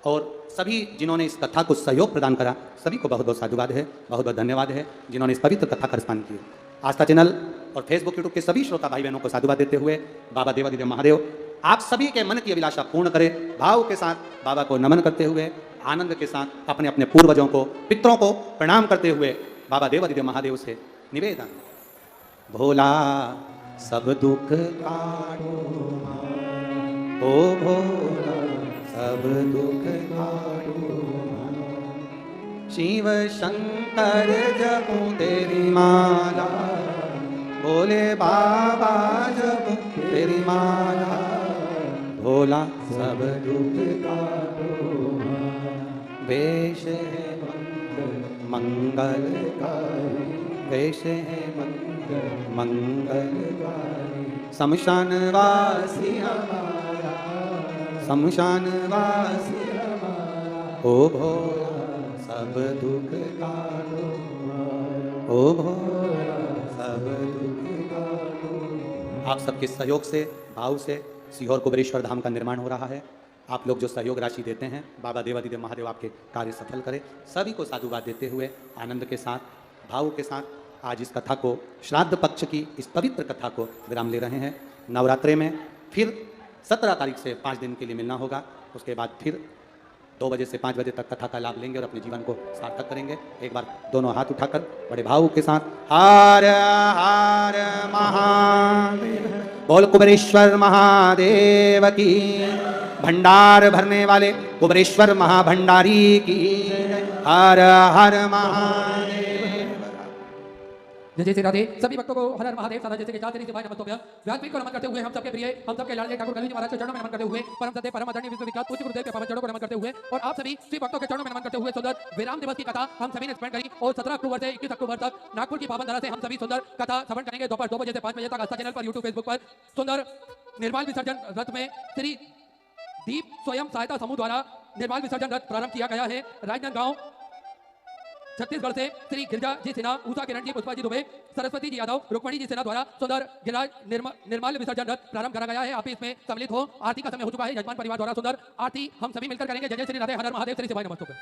S1: और सभी जिन्होंने इस कथा को सहयोग प्रदान करा, सभी को बहुत बहुत साधुवाद है, बहुत बहुत धन्यवाद है जिन्होंने इस पवित्र कथा का रिस्पॉन्स किया। आस्था चैनल और फेसबुक यूट्यूब के सभी श्रोता भाई बहनों को साधुवाद देते हुए बाबा देवादिदेव महादेव आप सभी के मन की अभिलाषा पूर्ण करे। भाव के साथ बाबा को नमन करते हुए, आनंद के साथ अपने अपने पूर्वजों को, पितरों को प्रणाम करते हुए बाबा देवादिदेव महादेव से निवेदन, भोला सब दुख काटो, ओ भोला सब दुख काटो, शिव शंकर जपो तेरी माला, भोले बाबा जपो तेरी माला, भोला सब दुख काटो, वेश है मंगलकारी, वेश है मंगलकारी, शमशान वासी हमारा, शमशान वासी हमारा, ओ भोला सब दुख काटो, ओ भोला सब दुख काटो। आप सबके सहयोग से, भाव से सीहोर कुबेरेश्वर धाम का निर्माण हो रहा है। आप लोग जो सहयोग राशि देते हैं, बाबा देवादिदेव महादेव आपके कार्य सफल करे। सभी को साधुवाद देते हुए आनंद के साथ, भाव के साथ आज इस कथा को, श्राद्ध पक्ष की इस पवित्र कथा को विराम ले रहे हैं। नवरात्रे में फिर 17 तारीख से 5 दिन के लिए मिलना होगा। उसके बाद फिर 2 बजे से 5 बजे तक कथा का लाभ लेंगे और अपने जीवन को सार्थक करेंगे। एक बार दोनों हाथ उठाकर बड़े भाव के साथ हर हर महादेव बोल, कुबेरेश्वर महादेव की, भंडार भरने वाले कुबेरेश्वर महाभंडारी की, हर हर महादेव।
S5: जय जय श्री राधे। सभी भक्तों को हर हर महादेव सदा जैसे के चार तेरी सिवाय नमस्तोभ्य व्यासपीठ को नमन करते हुए, हम सबके प्रिय, हम सबके लाडले ठाकुर कलयुग महाराज के चरणों में नमन करते हुए, परम सत्य परम आदरणीय विश्वविख्यात पूज्य गुरुदेव के पावन चरणों को नमन करते हुए और आप सभी श्री भक्तों के चरणों में नमन करते हुए सुंदर विराम दिवस की कथा हम सभी ने स्पेंड करी और 17 अक्टूबर से 21 अक्टूबर तक नागपुर की पावन धरा से हम सभी सुंदर कथा श्रवण करेंगे। दोपहर 2 बजे से 5 बजे तक आस्था चैनल पर, यूट्यूब, फेसबुक पर सुंदर निर्माल विसर्जन रथ में श्री दीप स्वयं सहायता समूह द्वारा निर्माल विसर्जन रथ प्रारंभ किया गया है। राजनांदगांव छत्तीसगढ़ से श्री गिरजा जी सिन्हा, उषा किरण जी, पुष्पा जी दुबे, सरस्वती जी यादव, रुक्मणी जी सिन्हा द्वारा सुंदर गिरिराज निर्माल विसर्जन रथ प्रारंभ करा गया है। आप इसमें सम्मिलित हो। आरती का समय हो चुका है। यजमान परिवार द्वारा सुंदर आरती हम सभी मिलकर करेंगे। जय जय श्री राधे, हर हर महादेव, श्री शिवाय नमस्तुभ्यं।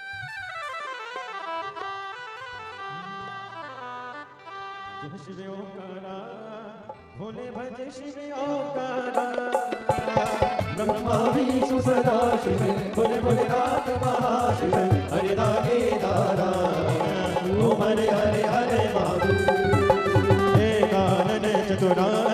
S2: शिव ओंकारा, भोले भज शिव ओंकारा, ब्रह्मा विष्णु सदा शिव, भोले भोले नाथ महाशिव, हरे दागे दादा, ओम हरे हरे हरे महादेव, हे चुराए